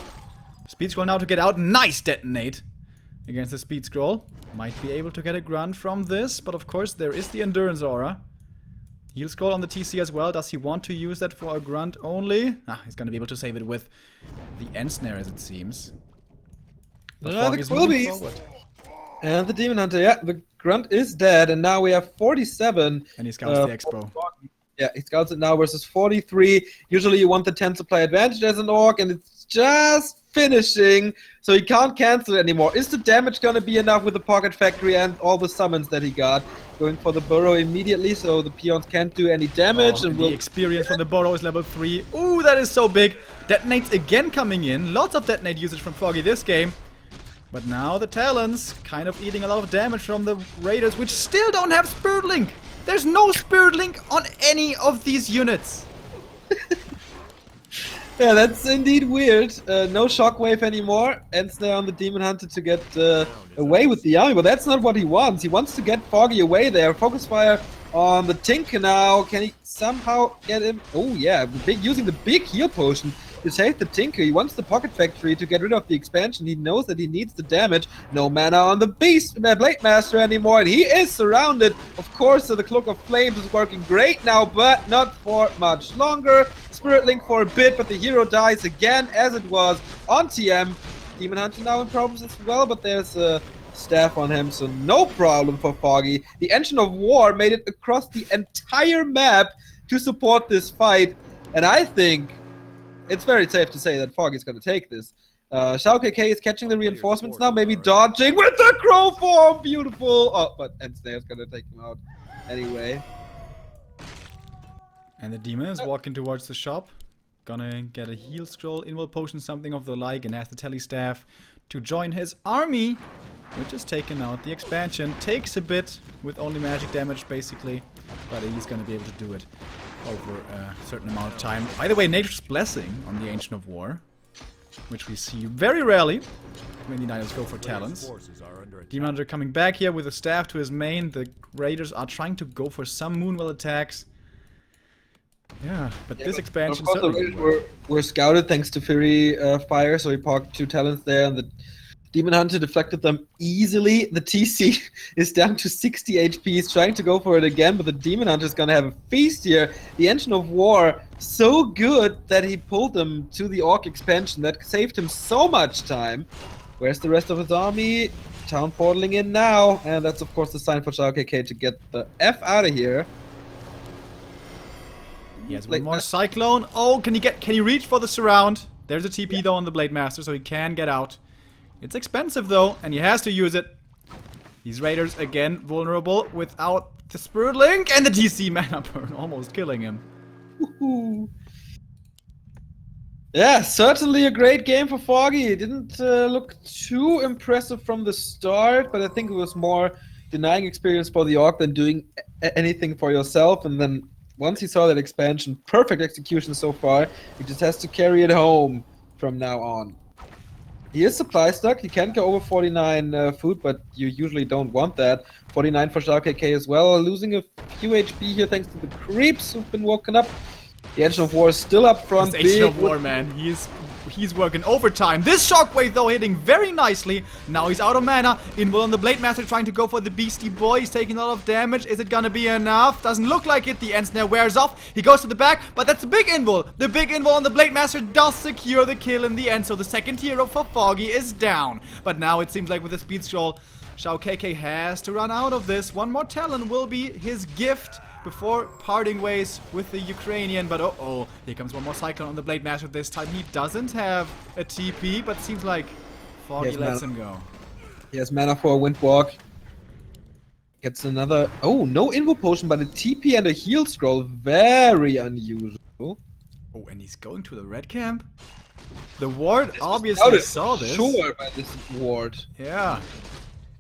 Speed scroll now to get out. Nice detonate against the speed scroll. Might be able to get a grunt from this, but of course there is the endurance aura. Heal scroll on the TC as well. Does he want to use that for a grunt only? He's gonna be able to save it with the end snare as it seems. But The Foggy is moving Quilbies. forward. And the Demon Hunter, yeah, the Grunt is dead, and now we have 47. And he scouts the Expo. Yeah, he scouts it now versus 43. Usually you want the 10 supply advantage as an Orc, and it's just finishing, so he can't cancel it anymore. Is the damage gonna be enough with the Pocket Factory and all the summons that he got? Going for the Burrow immediately, so the peons can't do any damage, and the will experience from the Burrow is level 3. Ooh, that is so big. Detonates again coming in. Lots of detonate usage from Foggy this game. But now the Talons kind of eating a lot of damage from the Raiders, which still don't have Spirit Link. There's no Spirit Link on any of these units. Yeah, that's indeed weird. No Shockwave anymore. Ends there on the Demon Hunter to get away with the army, but that's not what he wants. He wants to get Foggy away there. Focus fire on the Tinker now. Can he somehow get him? Oh yeah, using the big heal potion to save the Tinker. He wants the Pocket Factory to get rid of the expansion. He knows that he needs the damage. No mana on the Blade Master anymore, and he is surrounded. Of course, so the Cloak of Flames is working great now, but not for much longer. Spirit Link for a bit, but the hero dies again, as it was on TM. Demon Hunter now in problems as well, but there's a staff on him, so no problem for Foggy. The Engine of War made it across the entire map to support this fight, and I think it's very safe to say that Foggy's going to take this. XiaoKK is catching the reinforcements now, maybe dodging with the crow form. Beautiful. Oh, but Ensnare's going to take him out anyway. And the demon is walking towards the shop. Gonna get a heal scroll, invul potion, something of the like, and has the tele staff to join his army, which is taking out the expansion. Takes a bit with only magic damage, basically, but he's gonna be able to do it over a certain amount of time. By the way, Nature's Blessing on the Ancient of War, which we see very rarely when the Knights go for talents. Demon Hunter coming back here with a staff to his main. The Raiders are trying to go for some Moonwell attacks. Yeah, but this expansion Of course, the certainly Raiders will work. were scouted thanks to Fury Fire, so he parked 2 talents there, and the Demon Hunter deflected them easily. The TC is down to 60 HP. He's trying to go for it again, but the Demon Hunter is going to have a feast here. The Engine of War, so good that he pulled them to the Orc expansion. That saved him so much time. Where's the rest of his army? Town portaling in now, and that's of course the sign for XiaoKK to get the F out of here. He has one more Cyclone. Oh, can he reach for the surround? There's a TP though on the Blade Master, so he can get out. It's expensive though, and he has to use it. These Raiders again vulnerable without the Spirit Link and the TC mana burn almost killing him. Woohoo. Yeah, certainly a great game for Foggy. It didn't look too impressive from the start, but I think it was more denying experience for the Orc than doing anything for yourself. And then once he saw that expansion, perfect execution so far. He just has to carry it home from now on. He is supply stuck. He can go over 49 food, but you usually don't want that. 49 for XiaoKK as well. Losing a few HP here thanks to the creeps who've been woken up. The Engine of War is still up front. This Engine of War, man, he's working overtime. This Shockwave, though, hitting very nicely. Now he's out of mana. Invul on the Blade Master trying to go for the Beastie Boy. He's taking a lot of damage. Is it gonna be enough? Doesn't look like it. The End Snare wears off. He goes to the back, but that's a big Invul. The big Invul on the Blade Master does secure the kill in the end, so the second hero for Foggy is down. But now it seems like with the Speed Scroll, XiaoKK has to run out of this. One more Talon will be his gift before parting ways with the Ukrainian, but uh-oh, here comes one more Cyclone on the Blade Master this time. He doesn't have a TP, but seems like Foggy lets him go. He has mana for a Windwalk. Gets another... Oh, no Invo Potion, but a TP and a Heal Scroll. Very unusual. Oh, and he's going to the red camp? The ward obviously saw this. Sure, by this ward. Yeah.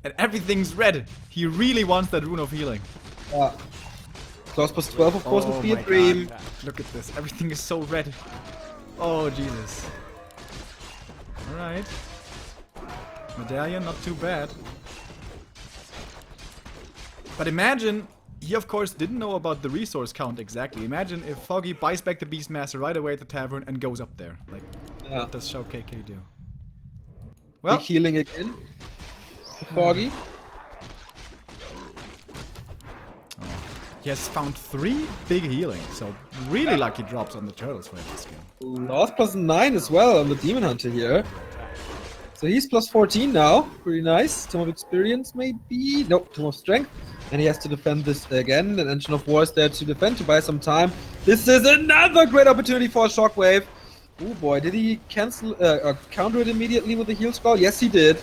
And everything's red. He really wants that Rune of Healing. Yeah. Clause plus 12, of course, would be a dream. God. Look at this. Everything is so red. Oh, Jesus. Alright. Medallion, not too bad. But imagine, he of course didn't know about the resource count exactly. Imagine if Foggy buys back the Beastmaster right away at the tavern and goes up there. Like, what does XiaoKK do? Well, big healing again. Foggy. He has found 3 big healing, so really lucky drops on the turtles for this game. Lost plus 9 as well on the Demon Hunter here. So he's plus 14 now. Pretty nice. Tome of Experience maybe? Nope, Tome of Strength. And he has to defend this again. An Engine of War is there to defend, to buy some time. This is another great opportunity for a Shockwave. Oh boy, did he cancel, counter it immediately with the Heal Scroll? Yes, he did.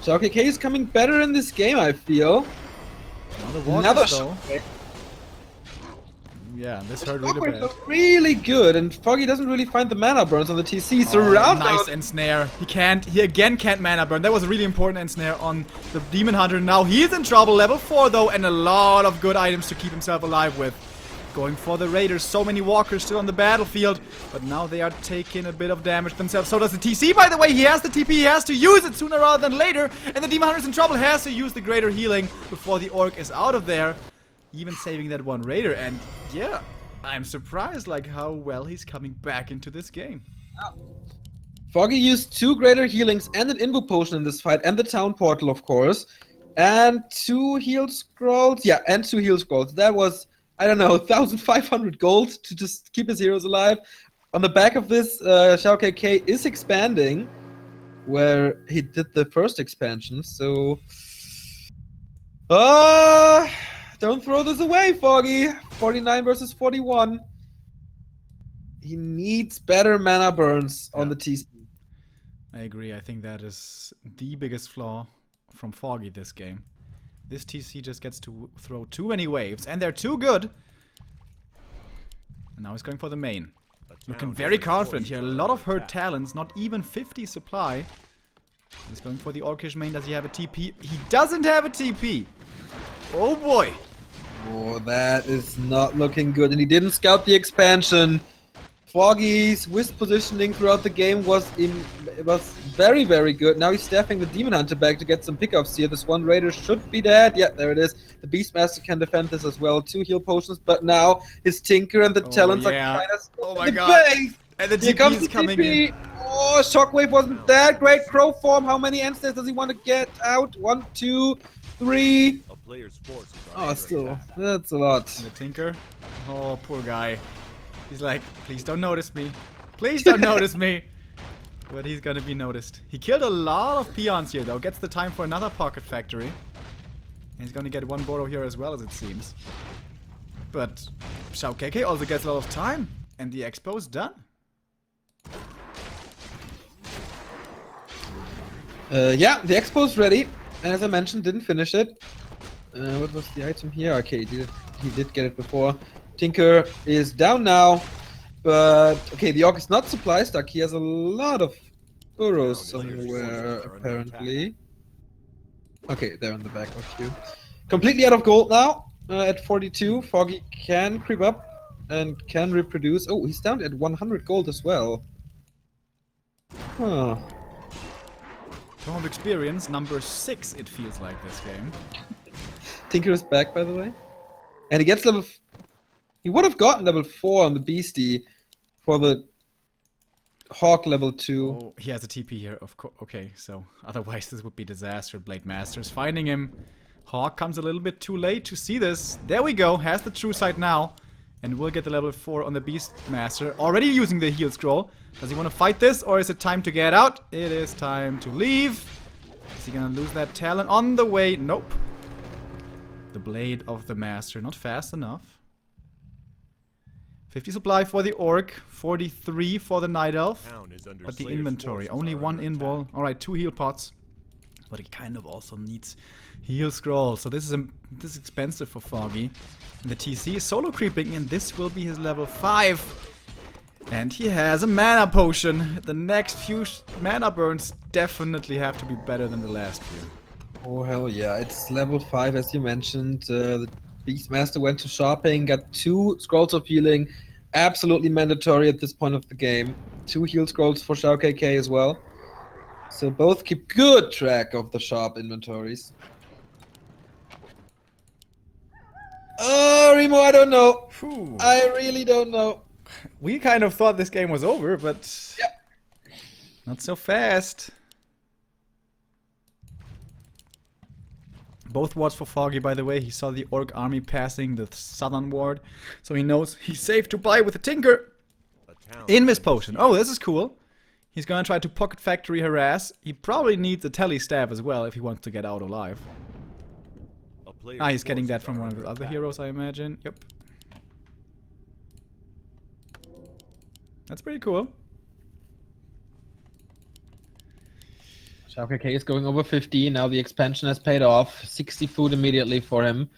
XiaoKK is coming better in this game, I feel. Another Shockwave. Yeah, this hurt really bad. Really good, and Foggy doesn't really find the mana burns on the TC. Surround nice ensnare. He again can't mana burn. That was a really important ensnare on the Demon Hunter. Now he's in trouble. Level 4 though, and a lot of good items to keep himself alive with. Going for the Raiders. So many walkers still on the battlefield, but now they are taking a bit of damage themselves. So does the TC, by the way. He has the TP. He has to use it sooner rather than later, and the Demon Hunter's in trouble. Has to use the greater healing before the Orc is out of there. Even saving that one Raider, and yeah, I'm surprised like how well he's coming back into this game. Foggy used 2 greater healings and an Invo Potion in this fight, and the Town Portal, of course. And 2 Heal Scrolls. Yeah, and 2 Heal Scrolls. That was, I don't know, 1,500 gold to just keep his heroes alive. On the back of this, XiaoKK is expanding, where he did the first expansion, so... Don't throw this away, Foggy. 49 versus 41. He needs better mana burns on the TC. I agree. I think that is the biggest flaw from Foggy this game. This TC just gets to throw too many waves, and they're too good. And now he's going for the main. Looking very confident here. A lot of hurt talents, not even 50 supply. He's going for the Orcish main. Does he have a TP? He doesn't have a TP. Oh boy. Oh, that is not looking good. And he didn't scout the expansion. Foggy's wisp positioning throughout the game was very, very good. Now he's staffing the Demon Hunter back to get some pickups here. This one Raider should be dead. Yeah, there it is. The Beastmaster can defend this as well. 2 heal potions, but now his Tinker and the Talons are kind of my god. base. And the TP is coming in. Oh, Shockwave wasn't that great. Crow form. How many end states does he want to get out? 1, 2, 3. Oh, still, that's a lot. And the Tinker. Oh, poor guy. He's like, please don't notice me. Please don't notice me. But he's gonna be noticed. He killed a lot of peons here, though. Gets the time for another Pocket Factory. And he's gonna get 1 Boro here as well, as it seems. But XiaoKK also gets a lot of time. And the expo's done. Yeah, the expo is ready. As I mentioned, didn't finish it. What was the item here? Okay, he did get it before. Tinker is down now. But, okay, the Orc is not supply stuck. He has a lot of burrows somewhere, apparently. Okay, they're in the back of you. Completely out of gold now. At 42, Foggy can creep up and can reproduce. Oh, he's down at 100 gold as well. Huh. From of experience, number 6 it feels like this game. Tinker is back, by the way. And he gets level... He would have gotten level 4 on the Beastie for the Hawk level 2. Oh, he has a TP here, of course. Okay, so otherwise this would be disaster. Blade Master's finding him. Hawk comes a little bit too late to see this. There we go, has the true sight now. And we'll get the level 4 on the Beast Master. Already using the heal scroll. Does he want to fight this, or is it time to get out? It is time to leave. Is he gonna lose that talent on the way? Nope. The Blade of the Master, not fast enough. 50 supply for the Orc, 43 for the Night Elf. But the inventory, only 1 invul. Alright, 2 heal pots. But it kind of also needs heal scrolls. So this is expensive for Foggy. And the TC is solo creeping, and this will be his level 5. And he has a mana potion. The next few mana burns definitely have to be better than the last few. Oh, hell yeah. It's level 5, as you mentioned. The Beastmaster went to shopping, got 2 scrolls of healing. Absolutely mandatory at this point of the game. 2 heal scrolls for XiaoKK as well. So both keep good track of the shop inventories. Oh, Remo, I don't know. Whew. I really don't know. We kind of thought this game was over, but Yep. not so fast. Both wards for Foggy, by the way. He saw the Orc army passing the southern ward, so he knows he's safe to buy with a Tinker. Invis potion. Oh, this is cool. He's gonna try to pocket factory harass. He probably needs a tele staff as well if he wants to get out alive. Ah, he's getting that from one of the other heroes, I imagine. Yep. That's pretty cool. XiaoKK is going over 50. Now the expansion has paid off. 60 food immediately for him.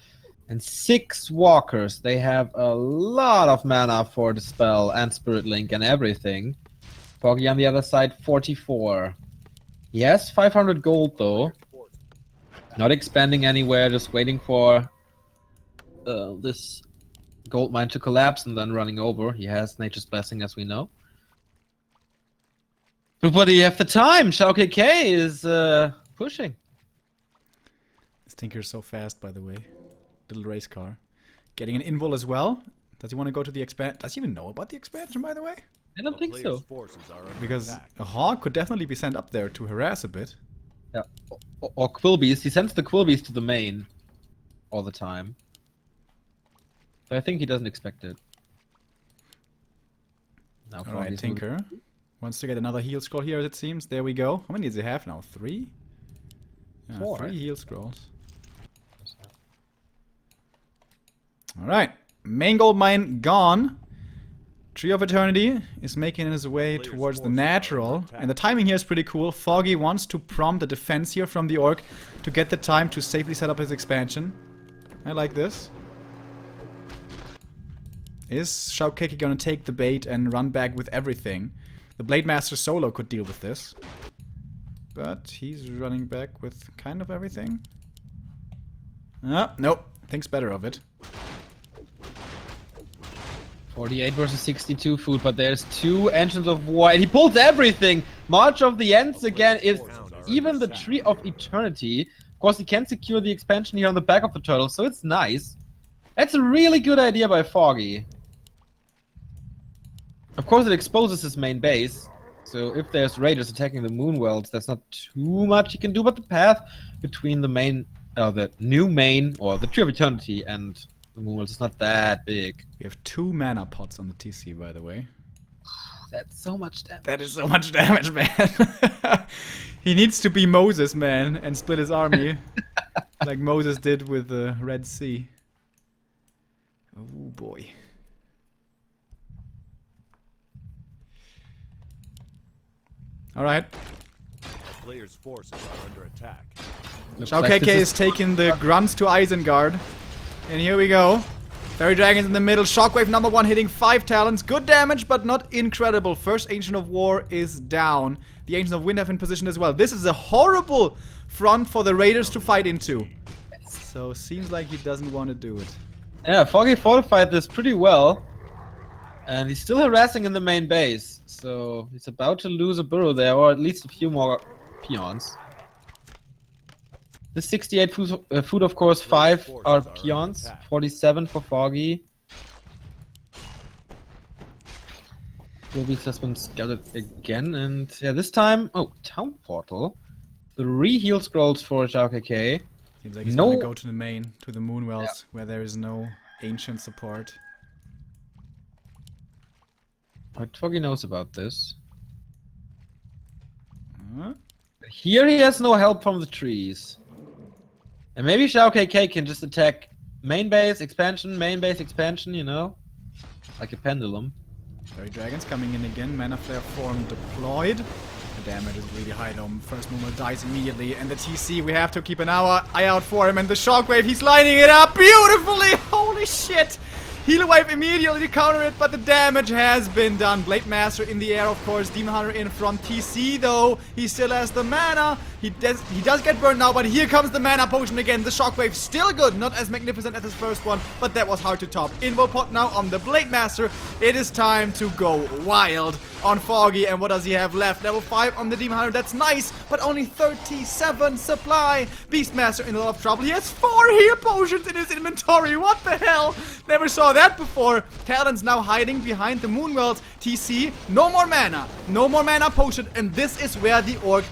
And 6 walkers. They have a lot of mana for the spell and Spirit Link and everything. Foggy on the other side, 44. Yes, 500 gold though. Not expanding anywhere, just waiting for this gold mine to collapse and then running over. He has Nature's Blessing, as we know. But do you have the time? XiaoKK is pushing. This Tinker's so fast, by the way. Little race car. Getting an invul as well. Does he want to go to the expansion? Does he even know about the expansion, by the way? I don't think so. Because a Hawk could definitely be sent up there to harass a bit. Yeah. Or Quillbeast. He sends the Quillbeast to the main all the time. So I think he doesn't expect it. Now Alright, Tinker. Wants to get another heal scroll here, it seems. There we go. How many does he have now? 3? Yeah, 4. 3 heal scrolls. Alright. Main gold mine gone. Tree of Eternity is making his way towards the natural. And the timing here is pretty cool. Foggy wants to prompt the defense here from the Orc to get the time to safely set up his expansion. I like this. Is XiaoKK gonna take the bait and run back with everything? The Blade Master solo could deal with this. But he's running back with kind of everything. Nope. Thinks better of it. 48 versus 62 food, but there's 2 Engines of War, and he pulls everything! March of the Ends again is even the Tree of Eternity. Of course, he can secure the expansion here on the back of the turtle, so it's nice. That's a really good idea by Foggy. Of course, it exposes his main base, so if there's raiders attacking the moon worlds, there's not too much he can do, but the path between the main, the new main, or the Tree of Eternity, and the moon worlds is not that big. We have 2 mana pots on the TC, by the way. That's so much damage. That is so much damage, man. He needs to be Moses, man, and split his army. Like Moses did with the Red Sea. Oh, boy. Alright. player's forces are under attack. XiaoKK is taking the grunts to Isengard. And here we go. Fairy Dragons in the middle. Shockwave #1 hitting 5 talents. Good damage, but not incredible. First Ancient of War is down. The Ancient of Wind have in position as well. This is a horrible front for the Raiders to fight into. So seems like he doesn't want to do it. Yeah, Foggy fortified this pretty well. And he's still harassing in the main base. So he's about to lose a burrow there, or at least a few more peons. The 68 food, of course, 5 are peons, 47 for Foggy. Ruby's just been scouted again, and yeah, this time, oh, Town Portal. 3 heal scrolls for XiaoKK. Seems like he's gonna go to the main, to the Moonwells, where there is no ancient support. But Foggy knows about this. Here he has no help from the trees. And maybe XiaoKK can just attack main base, expansion, you know? Like a pendulum. Fairy Dragons coming in again. Mana Flare form deployed. The damage is really high though. First Moonwell dies immediately. And the TC, we have to keep an eye out for him. And the Shockwave, he's lining it up beautifully! Holy shit! Heal Wave immediately to counter it, but the damage has been done. Blade Master in the air, of course. Demon Hunter in from TC, though. He still has the mana. He does get burned now, but here comes the mana potion again. The Shockwave still good. Not as magnificent as his first one, but that was hard to top. Invo pot now on the Blade Master. It is time to go wild on Foggy. And what does he have left? Level 5 on the Demon Hunter. That's nice, but only 37 supply. Beastmaster in a lot of trouble. He has 4 heal potions in his inventory. What the hell? Never saw that before. Talon's now hiding behind the Moonwells. TC, no more mana. No more mana potion. And this is where the Orc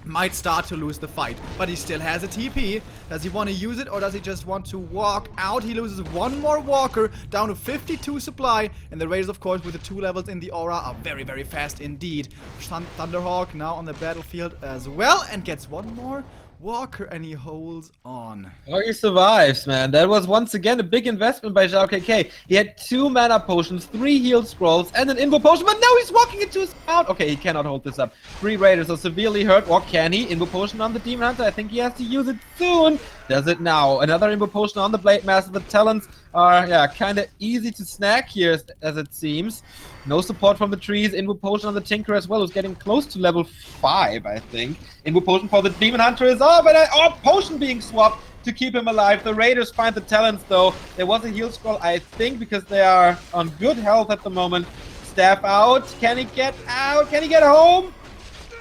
might start to lose the fight. But he still has a TP. Does he want to use it, or does he just want to walk out? He loses 1 more walker, down to 52 supply. And the Raiders, of course, with the 2 levels in the aura, are very, very fast indeed. Thunderhawk now on the battlefield as well, and gets 1 more walker, and he holds on. Oh, he survives, man. That was once again a big investment by XiaoKK. He had 2 mana potions, 3 heal scrolls, and an invo potion, but now he's walking into his mount. Okay, he cannot hold this up. 3 Raiders are severely hurt, or can he? Invo potion on the Demon Hunter. I think he has to use it soon. Does it now. Another invo potion on the Blade Master. The talents are, yeah, kind of easy to snag here, as it seems. No support from the trees. Invo potion on the Tinker as well, who's getting close to level 5, I think. Invo potion for the Demon Hunter is up, and potion being swapped to keep him alive. The Raiders find the talents, though. There was a heal scroll, I think, because they are on good health at the moment. Staff out. Can he get out? Can he get home?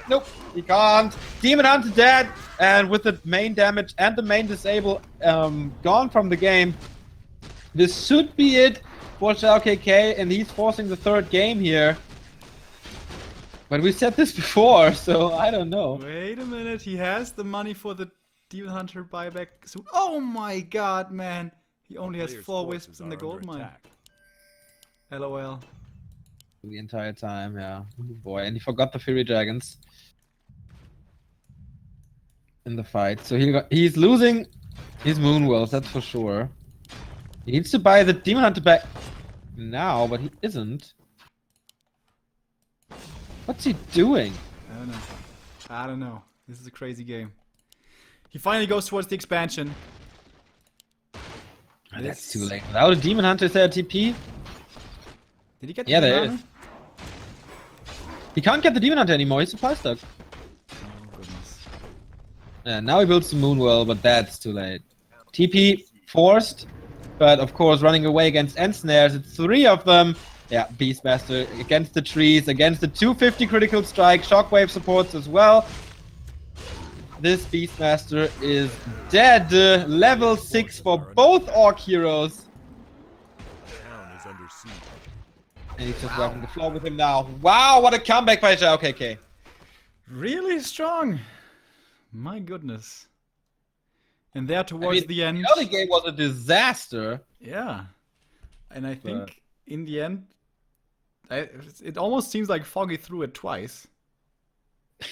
Nope, he can't. Demon Hunter dead, and with the main damage and the main disable gone from the game, this should be it for XiaoKK, and he's forcing the 3rd game here. But we said this before, so I don't know. Wait a minute, he has the money for the Demon Hunter buyback. So, oh my god, man. He only has 4 wisps in the gold mine. LOL. The entire time, yeah. Oh boy, and he forgot the Fairy Dragons in the fight. So he's losing his Moonwells, that's for sure. He needs to buy the Demon Hunter back now, but he isn't. What's he doing? I don't know. I don't know. This is a crazy game. He finally goes towards the expansion. That's too late. Without a Demon Hunter, is there a TP? Did he get Yeah, the there banana? is. He can't get the Demon Hunter anymore, he's supply stuck. Oh, goodness. Yeah, now he builds the Moonwell, but that's too late. TP forced, but of course running away against end snares. It's 3 of them. Yeah, Beastmaster against the trees, against the 250 critical strike. Shockwave supports as well. This Beastmaster is dead. Level 6 for both Orc heroes. And he's just wiping the floor with him now. Wow, what a comeback by XiaoKK. Really strong. My goodness. And there towards the end. The early game was a disaster. Yeah. And I think in the end, it almost seems like Foggy threw it twice.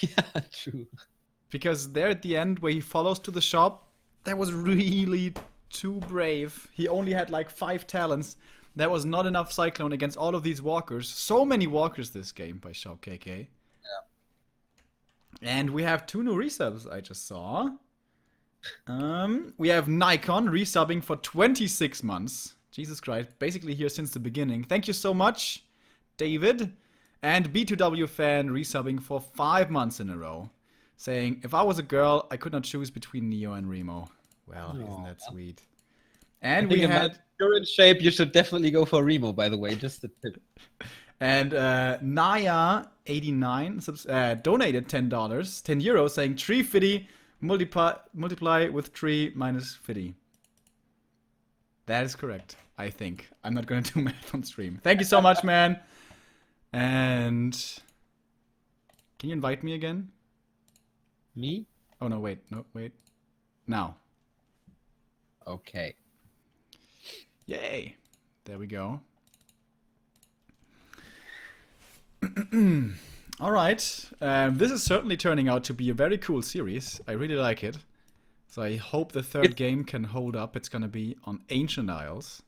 Yeah, true. Because there at the end, where he follows to the shop, that was really too brave. He only had like 5 talents. That was not enough Cyclone against all of these walkers. So many walkers this game by XiaoKK. Yeah. And we have 2 new resubs I just saw. We have Nikon resubbing for 26 months. Jesus Christ, basically here since the beginning. Thank you so much, David. And B2W fan resubbing for 5 months in a row. Saying, if I was a girl, I could not choose between Neo and Remo. Well, isn't that sweet? And we had... If you're in shape, you should definitely go for Remo, by the way. Just a tip. And Naya89 donated $10, 10 euros, saying tree fitty multiply with tree minus fitty. That is correct, I think. I'm not going to do math on stream. Thank you so much, man. And can you invite me again? Me? Oh, no, wait. Now. Okay. Yay. There we go. All right. This is certainly turning out to be a very cool series. I really like it. So I hope the third game can hold up. It's going to be on Ancient Isles.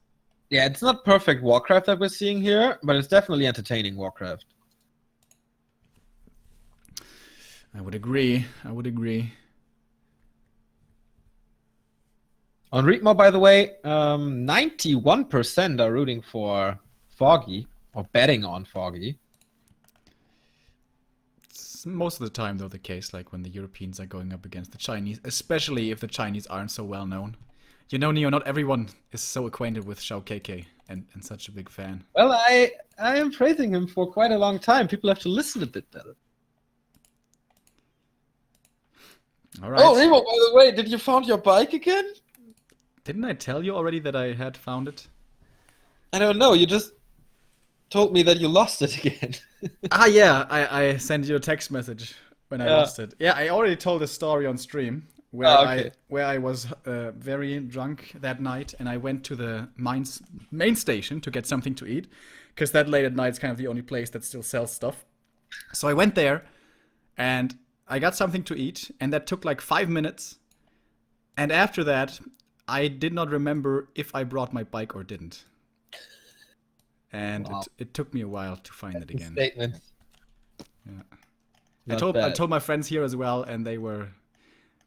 Yeah, it's not perfect Warcraft that we're seeing here, but it's definitely entertaining Warcraft. I would agree. On Readmo, by the way, 91% are rooting for Foggy, or betting on Foggy. It's most of the time, though, the case, like when the Europeans are going up against the Chinese, especially if the Chinese aren't so well known. You know, Neo, not everyone is so acquainted with XiaoKK and such a big fan. Well, I am praising him for quite a long time. People have to listen a bit better. All right. Oh, Remo, by the way, did you found your bike again? Didn't I tell you already that I had found it? I don't know. You just told me that you lost it again. Yeah. I sent you a text message when I lost it. Yeah, I already told the story on stream where I was very drunk that night and I went to the main station to get something to eat because that late at night is kind of the only place that still sells stuff. So I went there and I got something to eat and that took like 5 minutes. And after that, I did not remember if I brought my bike or didn't. And Wow. it took me a while to find it again. Statement. Yeah. I Not told my friends here as well, and they were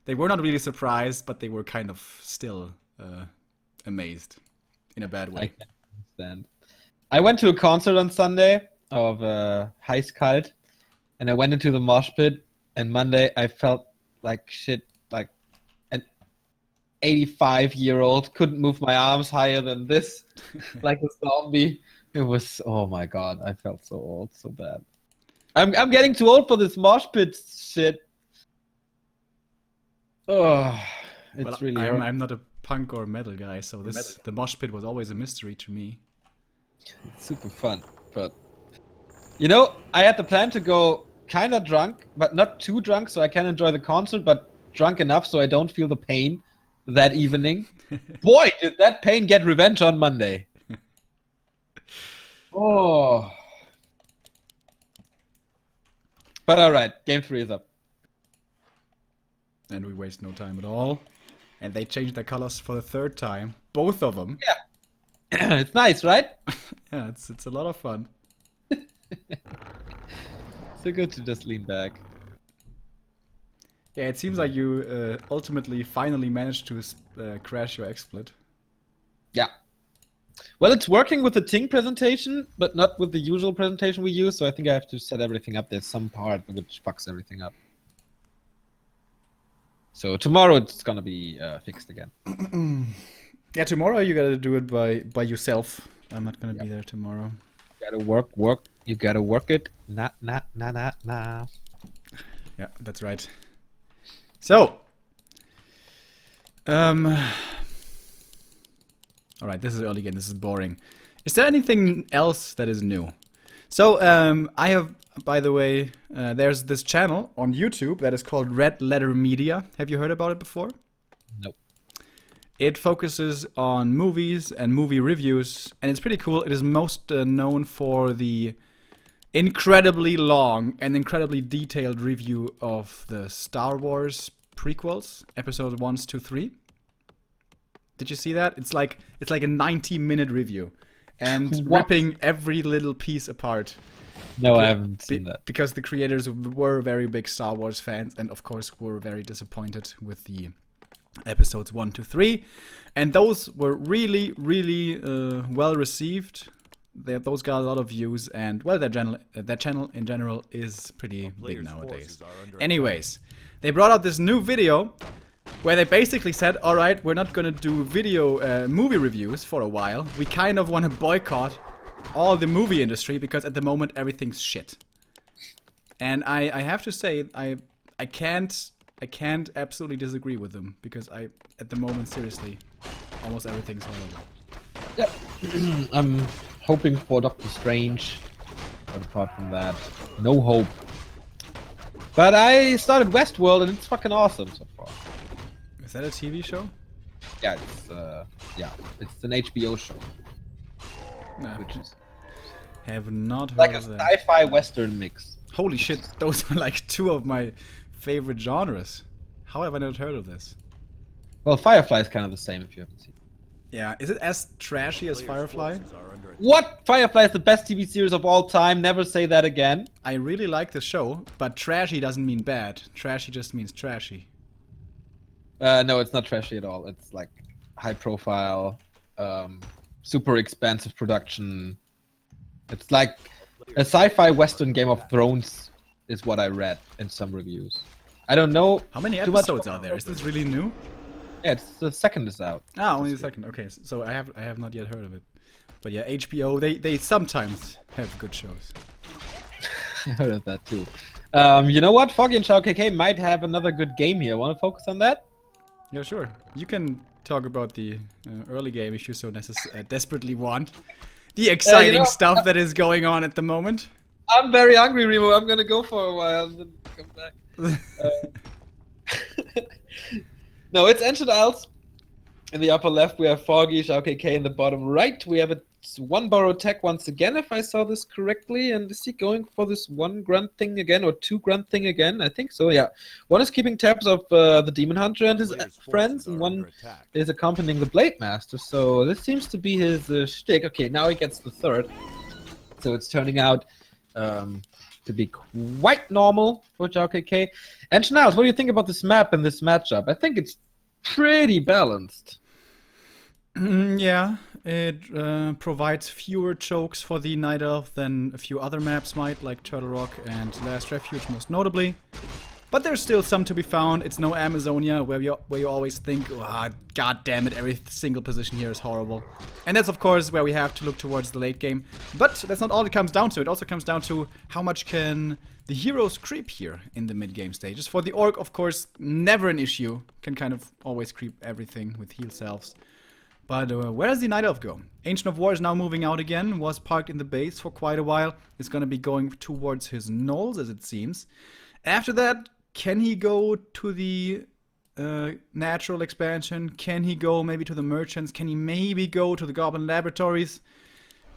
not really surprised, but they were kind of still amazed in a bad I way. can understand. I went to a concert on Sunday of Heißkalt, and I went into the mosh pit, and Monday I felt like shit, like an 85-year-old, couldn't move my arms higher than this, like a zombie. It was, oh my god, I felt so old, so bad. I'm getting too old for this mosh pit shit. Oh, it's Well, really hard. I'm not a punk or metal guy, so the mosh pit was always a mystery to me. It's super fun, but you know, I had the plan to go kind of drunk, but not too drunk, so I can enjoy the concert, but drunk enough so I don't feel the pain that evening. Boy, did that pain get revenge on Monday. Oh. But all right, game 3 is up. And we waste no time at all. And they changed their colors for the 3rd time, both of them. Yeah. It's nice, right? Yeah, it's a lot of fun. So good to just lean back. Yeah, it seems like you ultimately finally managed to crash your XSplit. Yeah. Well, it's working with the Ting presentation, but not with the usual presentation we use, so I think I have to set everything up. There's some part which fucks everything up. So tomorrow it's gonna be fixed again. Yeah, tomorrow you gotta do it by yourself. I'm not gonna be there tomorrow. You gotta work. You gotta work it. Nah. Yeah, that's right. So, all right, this is early again. This is boring. Is there anything else that is new? So, I have, by the way, there's this channel on YouTube that is called Red Letter Media. Have you heard about it before? Nope. It focuses on movies and movie reviews, and it's pretty cool. It is most known for the incredibly long and incredibly detailed review of the Star Wars prequels, episode 1 to 3. Did you see that? It's like a 90-minute review and What? ripping every little piece apart. No, I haven't seen that. Because the creators were very big Star Wars fans and, of course, were very disappointed with the episodes 1 to 3. And those were really, really well received. Those got a lot of views, and, well, that channel in general is pretty big nowadays. Anyways, they brought out this new video where they basically said, all right, we're not going to do movie reviews for a while. We kind of want to boycott all the movie industry because at the moment everything's shit. And I have to say, I can't absolutely disagree with them because at the moment, seriously, almost everything's horrible. Yeah. I'm hoping for Doctor Strange, but apart from that, no hope. But I started Westworld and it's fucking awesome so far. Is that a TV show? Yeah, it's an HBO show. No, Which is have not heard like a of that. sci-fi western mix. Holy shit, those are like two of my favorite genres. How have I not heard of this? Well, Firefly is kind of the same if you haven't seen it. Yeah, is it as trashy as Firefly? What? Firefly is the best TV series of all time. Never say that again. I really like the show, but trashy doesn't mean bad. Trashy just means trashy. No, it's not trashy at all. It's like high profile, super expensive production. It's like a sci-fi western Game of Thrones is what I read in some reviews. I don't know. How many too much episodes are there? Is this really new? Yeah, it's the second is out. Ah, only the second. Okay, so I have not yet heard of it. But yeah, HBO, they sometimes have good shows. I heard of that too. You know what? Foggy and XiaoKK might have another good game here. Want to focus on that? Yeah, sure. You can talk about the early game if you so desperately want. The exciting stuff that is going on at the moment. I'm very hungry, Remo. I'm gonna go for a while and then come back. No, it's Ancient Isles. In the upper left, we have Foggy, XiaoKK in the bottom right. We have a one borrow tech once again, if I saw this correctly. And is he going for this one grunt thing again, or two grunt thing again? I think so, yeah. One is keeping tabs of the Demon Hunter and his friends, and one is accompanying the Blade Master. So this seems to be his shtick. Okay, now he gets the third. So it's turning out to be quite normal for XiaoKK. And Chanels, what do you think about this map and this matchup? I think it's pretty balanced. Yeah, it provides fewer chokes for the Night Elf than a few other maps might, like Turtle Rock and Last Refuge most notably. But there's still some to be found. It's no Amazonia, where you always think, oh, god damn it, every single position here is horrible. And that's of course where we have to look towards the late game. But that's not all it comes down to. It also comes down to how much can the heroes creep here in the mid-game stages. For the Orc, of course, never an issue. Can kind of always creep everything with heal selves. But where does the Night Elf go? Ancient of War is now moving out again, was parked in the base for quite a while. Is going to be going towards his knolls, as it seems. After that, can he go to the natural expansion? Can he go maybe to the merchants? Can he maybe go to the Goblin Laboratories?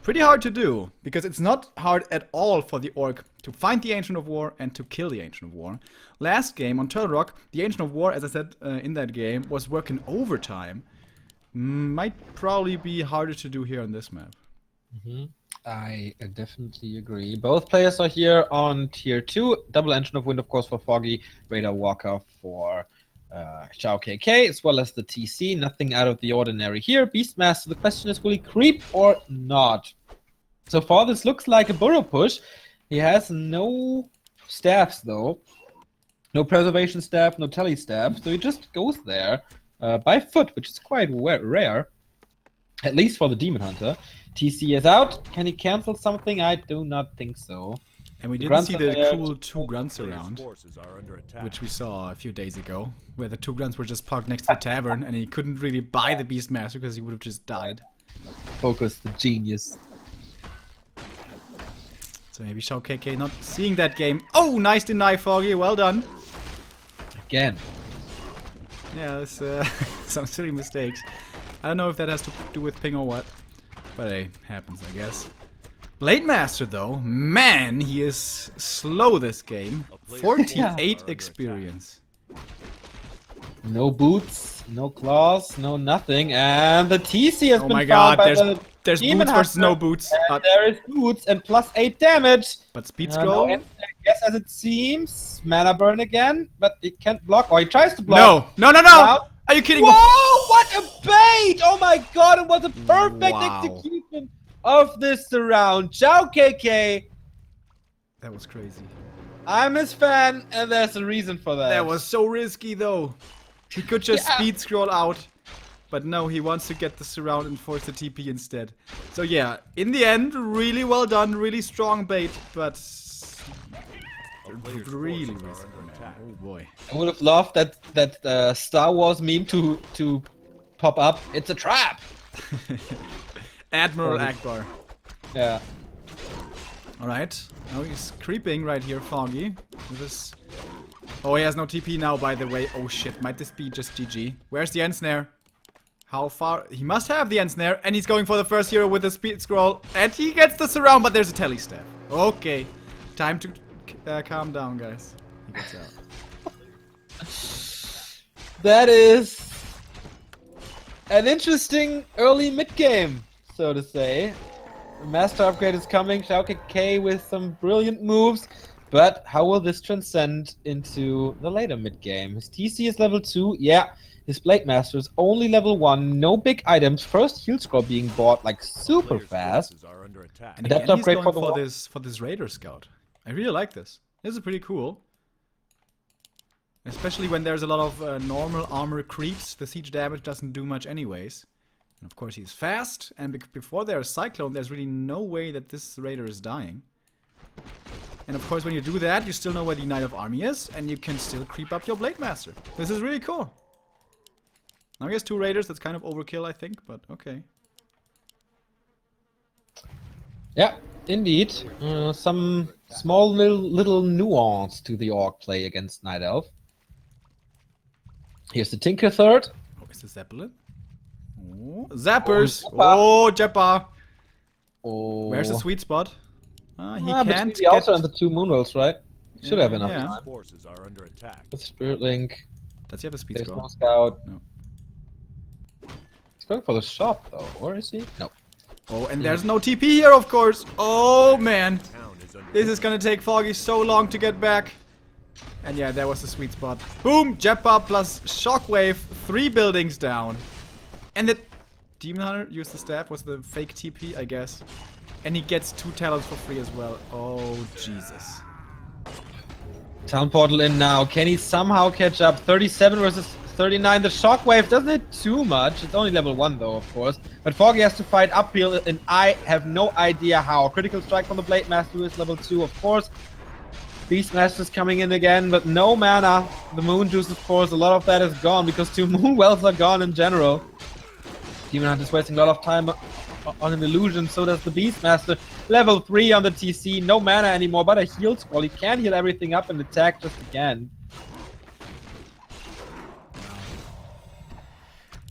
Pretty hard to do, because it's not hard at all for the Orc to find the Ancient of War and to kill the Ancient of War. Last game on Turtle Rock, the Ancient of War, as I said in that game, was working overtime. Might probably be harder to do here on this map. I definitely agree. Both players are here on tier 2. Double Engine of Wind, of course, for Foggy. Radar Walker for XiaoKK, as well as the TC. Nothing out of the ordinary here. Beastmaster, the question is, will he creep or not? So far, this looks like a burrow push. He has no staffs, though. No preservation staff, no tele staff. So he just goes there by foot, which is quite rare. At least for the Demon Hunter. TC is out. Can he cancel something? I do not think so. And we didn't see the cool two grunts around, which we saw a few days ago, where the two grunts were just parked next to the tavern, and he couldn't really buy the Beastmaster because he would have just died. Focus, the genius. So maybe XiaoKK not seeing that game. Oh, nice deny, Foggy. Well done. Again. Yeah, it's some silly mistakes. I don't know if that has to do with ping or what, but hey, happens, I guess. Blade Master, though, man, he is slow this game. 48 experience. No boots, no claws, no nothing, and the TC has Oh been my found god, by the there's Demon boots versus Hunter, no boots. and there is boots and +8 damage. But speed No scroll? yes, as it seems. Mana burn again, but it can't block. Or he tries to block. No! Now- Are you kidding me? Whoa! What a bait! Oh my god! It was a perfect Wow. execution of this round. XiaoKK. That was crazy. I'm his fan, and there's a reason for that. That was so risky though. He could just Yeah. speed scroll out. But no, he wants to get the surround and force the TP instead. So yeah, in the end, really well done, really strong bait, but Player's really forces are risky, under man. attack. Oh boy. I would have loved that Star Wars meme to pop up. It's a trap. Admiral Foggy. Akbar. Yeah. Alright, now he's creeping right here, Foggy. With his... Oh, he has no TP now, by the way. Oh shit, might this be just GG? Where's the end snare? How far? He must have the end snare, and he's going for the first hero with the speed scroll, and he gets the surround, but there's a tele staff. Okay, time to calm down, guys. He gets out. That is an interesting early mid game, so to say. The master upgrade is coming. XiaoKK with some brilliant moves. But how will this transcend into the later mid game? His TC is level 2. Yeah. His Blade Master is only level 1. No big items. First heal scroll being bought like super Player's fast. forces are under attack. And Adapt again, he's upgrade going for the for wall. this Raider Scout. I really like this. This is pretty cool. Especially when there's a lot of normal armor creeps. The siege damage doesn't do much anyways. And of course he's fast, and before there's Cyclone, there's really no way that this Raider is dying. And of course when you do that, you still know where the Knight of Army is, and you can still creep up your Blade Master. This is really cool. Now he has 2 Raiders, that's kind of overkill I think, but okay. Yeah, indeed. Some small little nuance to the Orc play against Night Elf. Here's the Tinker third. Oh, is this Zeppelin? Oh, Zappers! Jeppa. Oh, Jeppa! Oh. Where's the sweet spot? He Between can't the Altar and the 2 Moonwells, right? Should have enough Yeah. time. Forces are under attack. With Spirit Link. Does he have a speed There's scroll? no scout. No. He's going for the shop though, or is he? No. Oh, and there's no TP here, of course. Oh, man. Town is under This is gonna take Foggy so long to get back. And yeah, that was the sweet spot. Boom! Jeppa plus Shockwave. 3 buildings down. And the Demon Hunter used the staff. Was the fake TP, I guess. And he gets 2 talents for free as well. Oh, Jesus. Town portal in now. Can he somehow catch up? 37 versus 39. The shockwave doesn't hit too much. It's only level 1 though, of course. But Foggy has to fight uphill, and I have no idea how. Critical strike from the Blade Master, who is level 2, of course. Beastmaster's coming in again, but no mana. The Moon Juice, of course, a lot of that is gone because 2 Moonwells are gone in general. Demon Hunter is wasting a lot of time on an illusion, so does the Beastmaster. Level 3 on the TC, no mana anymore, but a heal scroll. He can heal everything up and attack just again.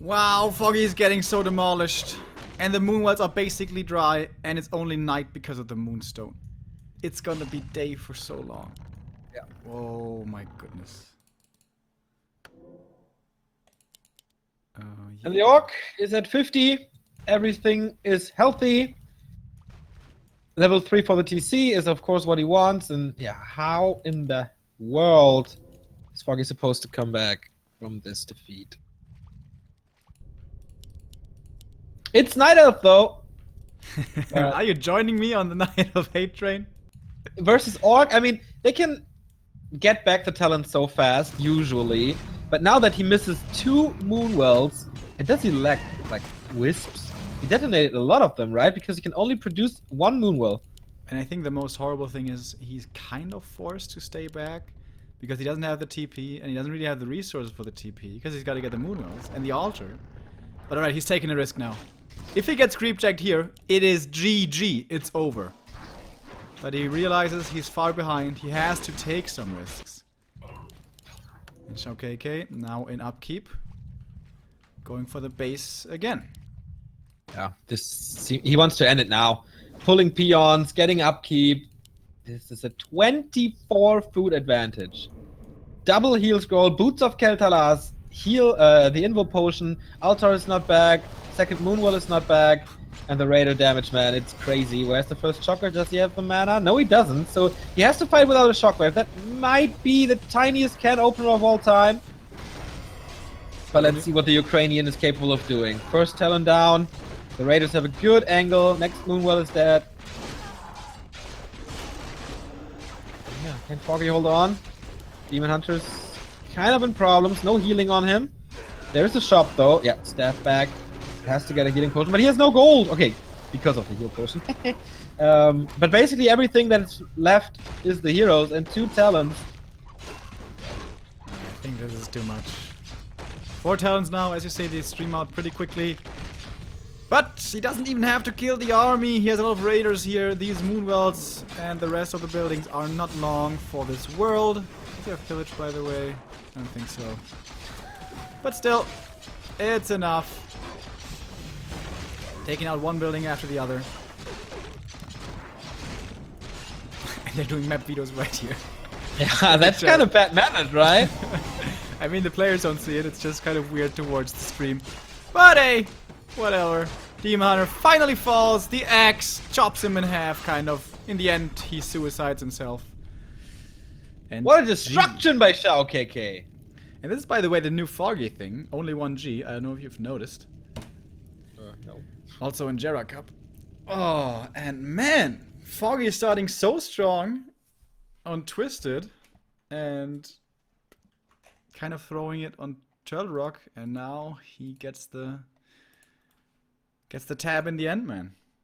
Wow, Foggy is getting so demolished. And the Moonwells are basically dry, and it's only night because of the Moonstone. It's gonna be day for so long. Yeah. Oh my goodness. And the Orc is at 50. Everything is healthy. Level 3 for the TC is, of course, what he wants. And yeah, how in the world is Foggy supposed to come back from this defeat? It's Night Elf, though. Are you joining me on the Night of Hate train? Versus Orc, I mean, they can get back the talent so fast, usually. But now that he misses 2 Moonwells, and does he lack, like, Wisps? He detonated a lot of them, right? Because he can only produce 1 Moonwell. And I think the most horrible thing is he's kind of forced to stay back because he doesn't have the TP and he doesn't really have the resources for the TP because he's got to get the Moonwells and the altar. But alright, he's taking a risk now. If he gets creep checked here, it is GG. It's over. But he realizes he's far behind. He has to take some risks. And XiaoKK now in upkeep. Going for the base again. Yeah, he wants to end it now. Pulling peons, getting upkeep. This is a 24 food advantage. Double heal scroll, Boots of Keltalas, heal, the Invo Potion. Altar is not back. Second Moonwell is not back. And the Raider damage, man, it's crazy. Where's the first Shocker? Does he have the mana? No, he doesn't. So he has to fight without a Shockwave. That might be the tiniest can opener of all time. But let's see what the Ukrainian is capable of doing. First Talon down. The Raiders have a good angle. Next Moonwell is dead. Yeah, can Foggy hold on? Demon Hunter's kind of in problems. No healing on him. There's a shop though. Yeah, staff back. Has to get a healing potion, but he has no gold. Okay, because of the heal potion. But basically everything that's left is the heroes and 2 talents. I think this is too much. 4 talents now, as you say, they stream out pretty quickly. But he doesn't even have to kill the army. He has a lot of raiders here. These moonwells and the rest of the buildings are not long for this world. Does he have pillage, by the way? I don't think so. But still, it's enough. Taking out one building after the other. And they're doing map vetoes right here. Yeah, that's kind of bad manners, right? I mean, the players don't see it. It's just kind of weird towards the stream. But hey, whatever. Demon Hunter finally falls. The axe chops him in half, kind of. In the end, he suicides himself. And What a destruction by XiaoKK. And this is, by the way, the new Foggy thing. Only 1G. I don't know if you've noticed. No. Also in Jera Cup. Oh, and man, Foggy is starting so strong on Twisted and kind of throwing it on Turtle Rock, and now he gets the tab in the end, man.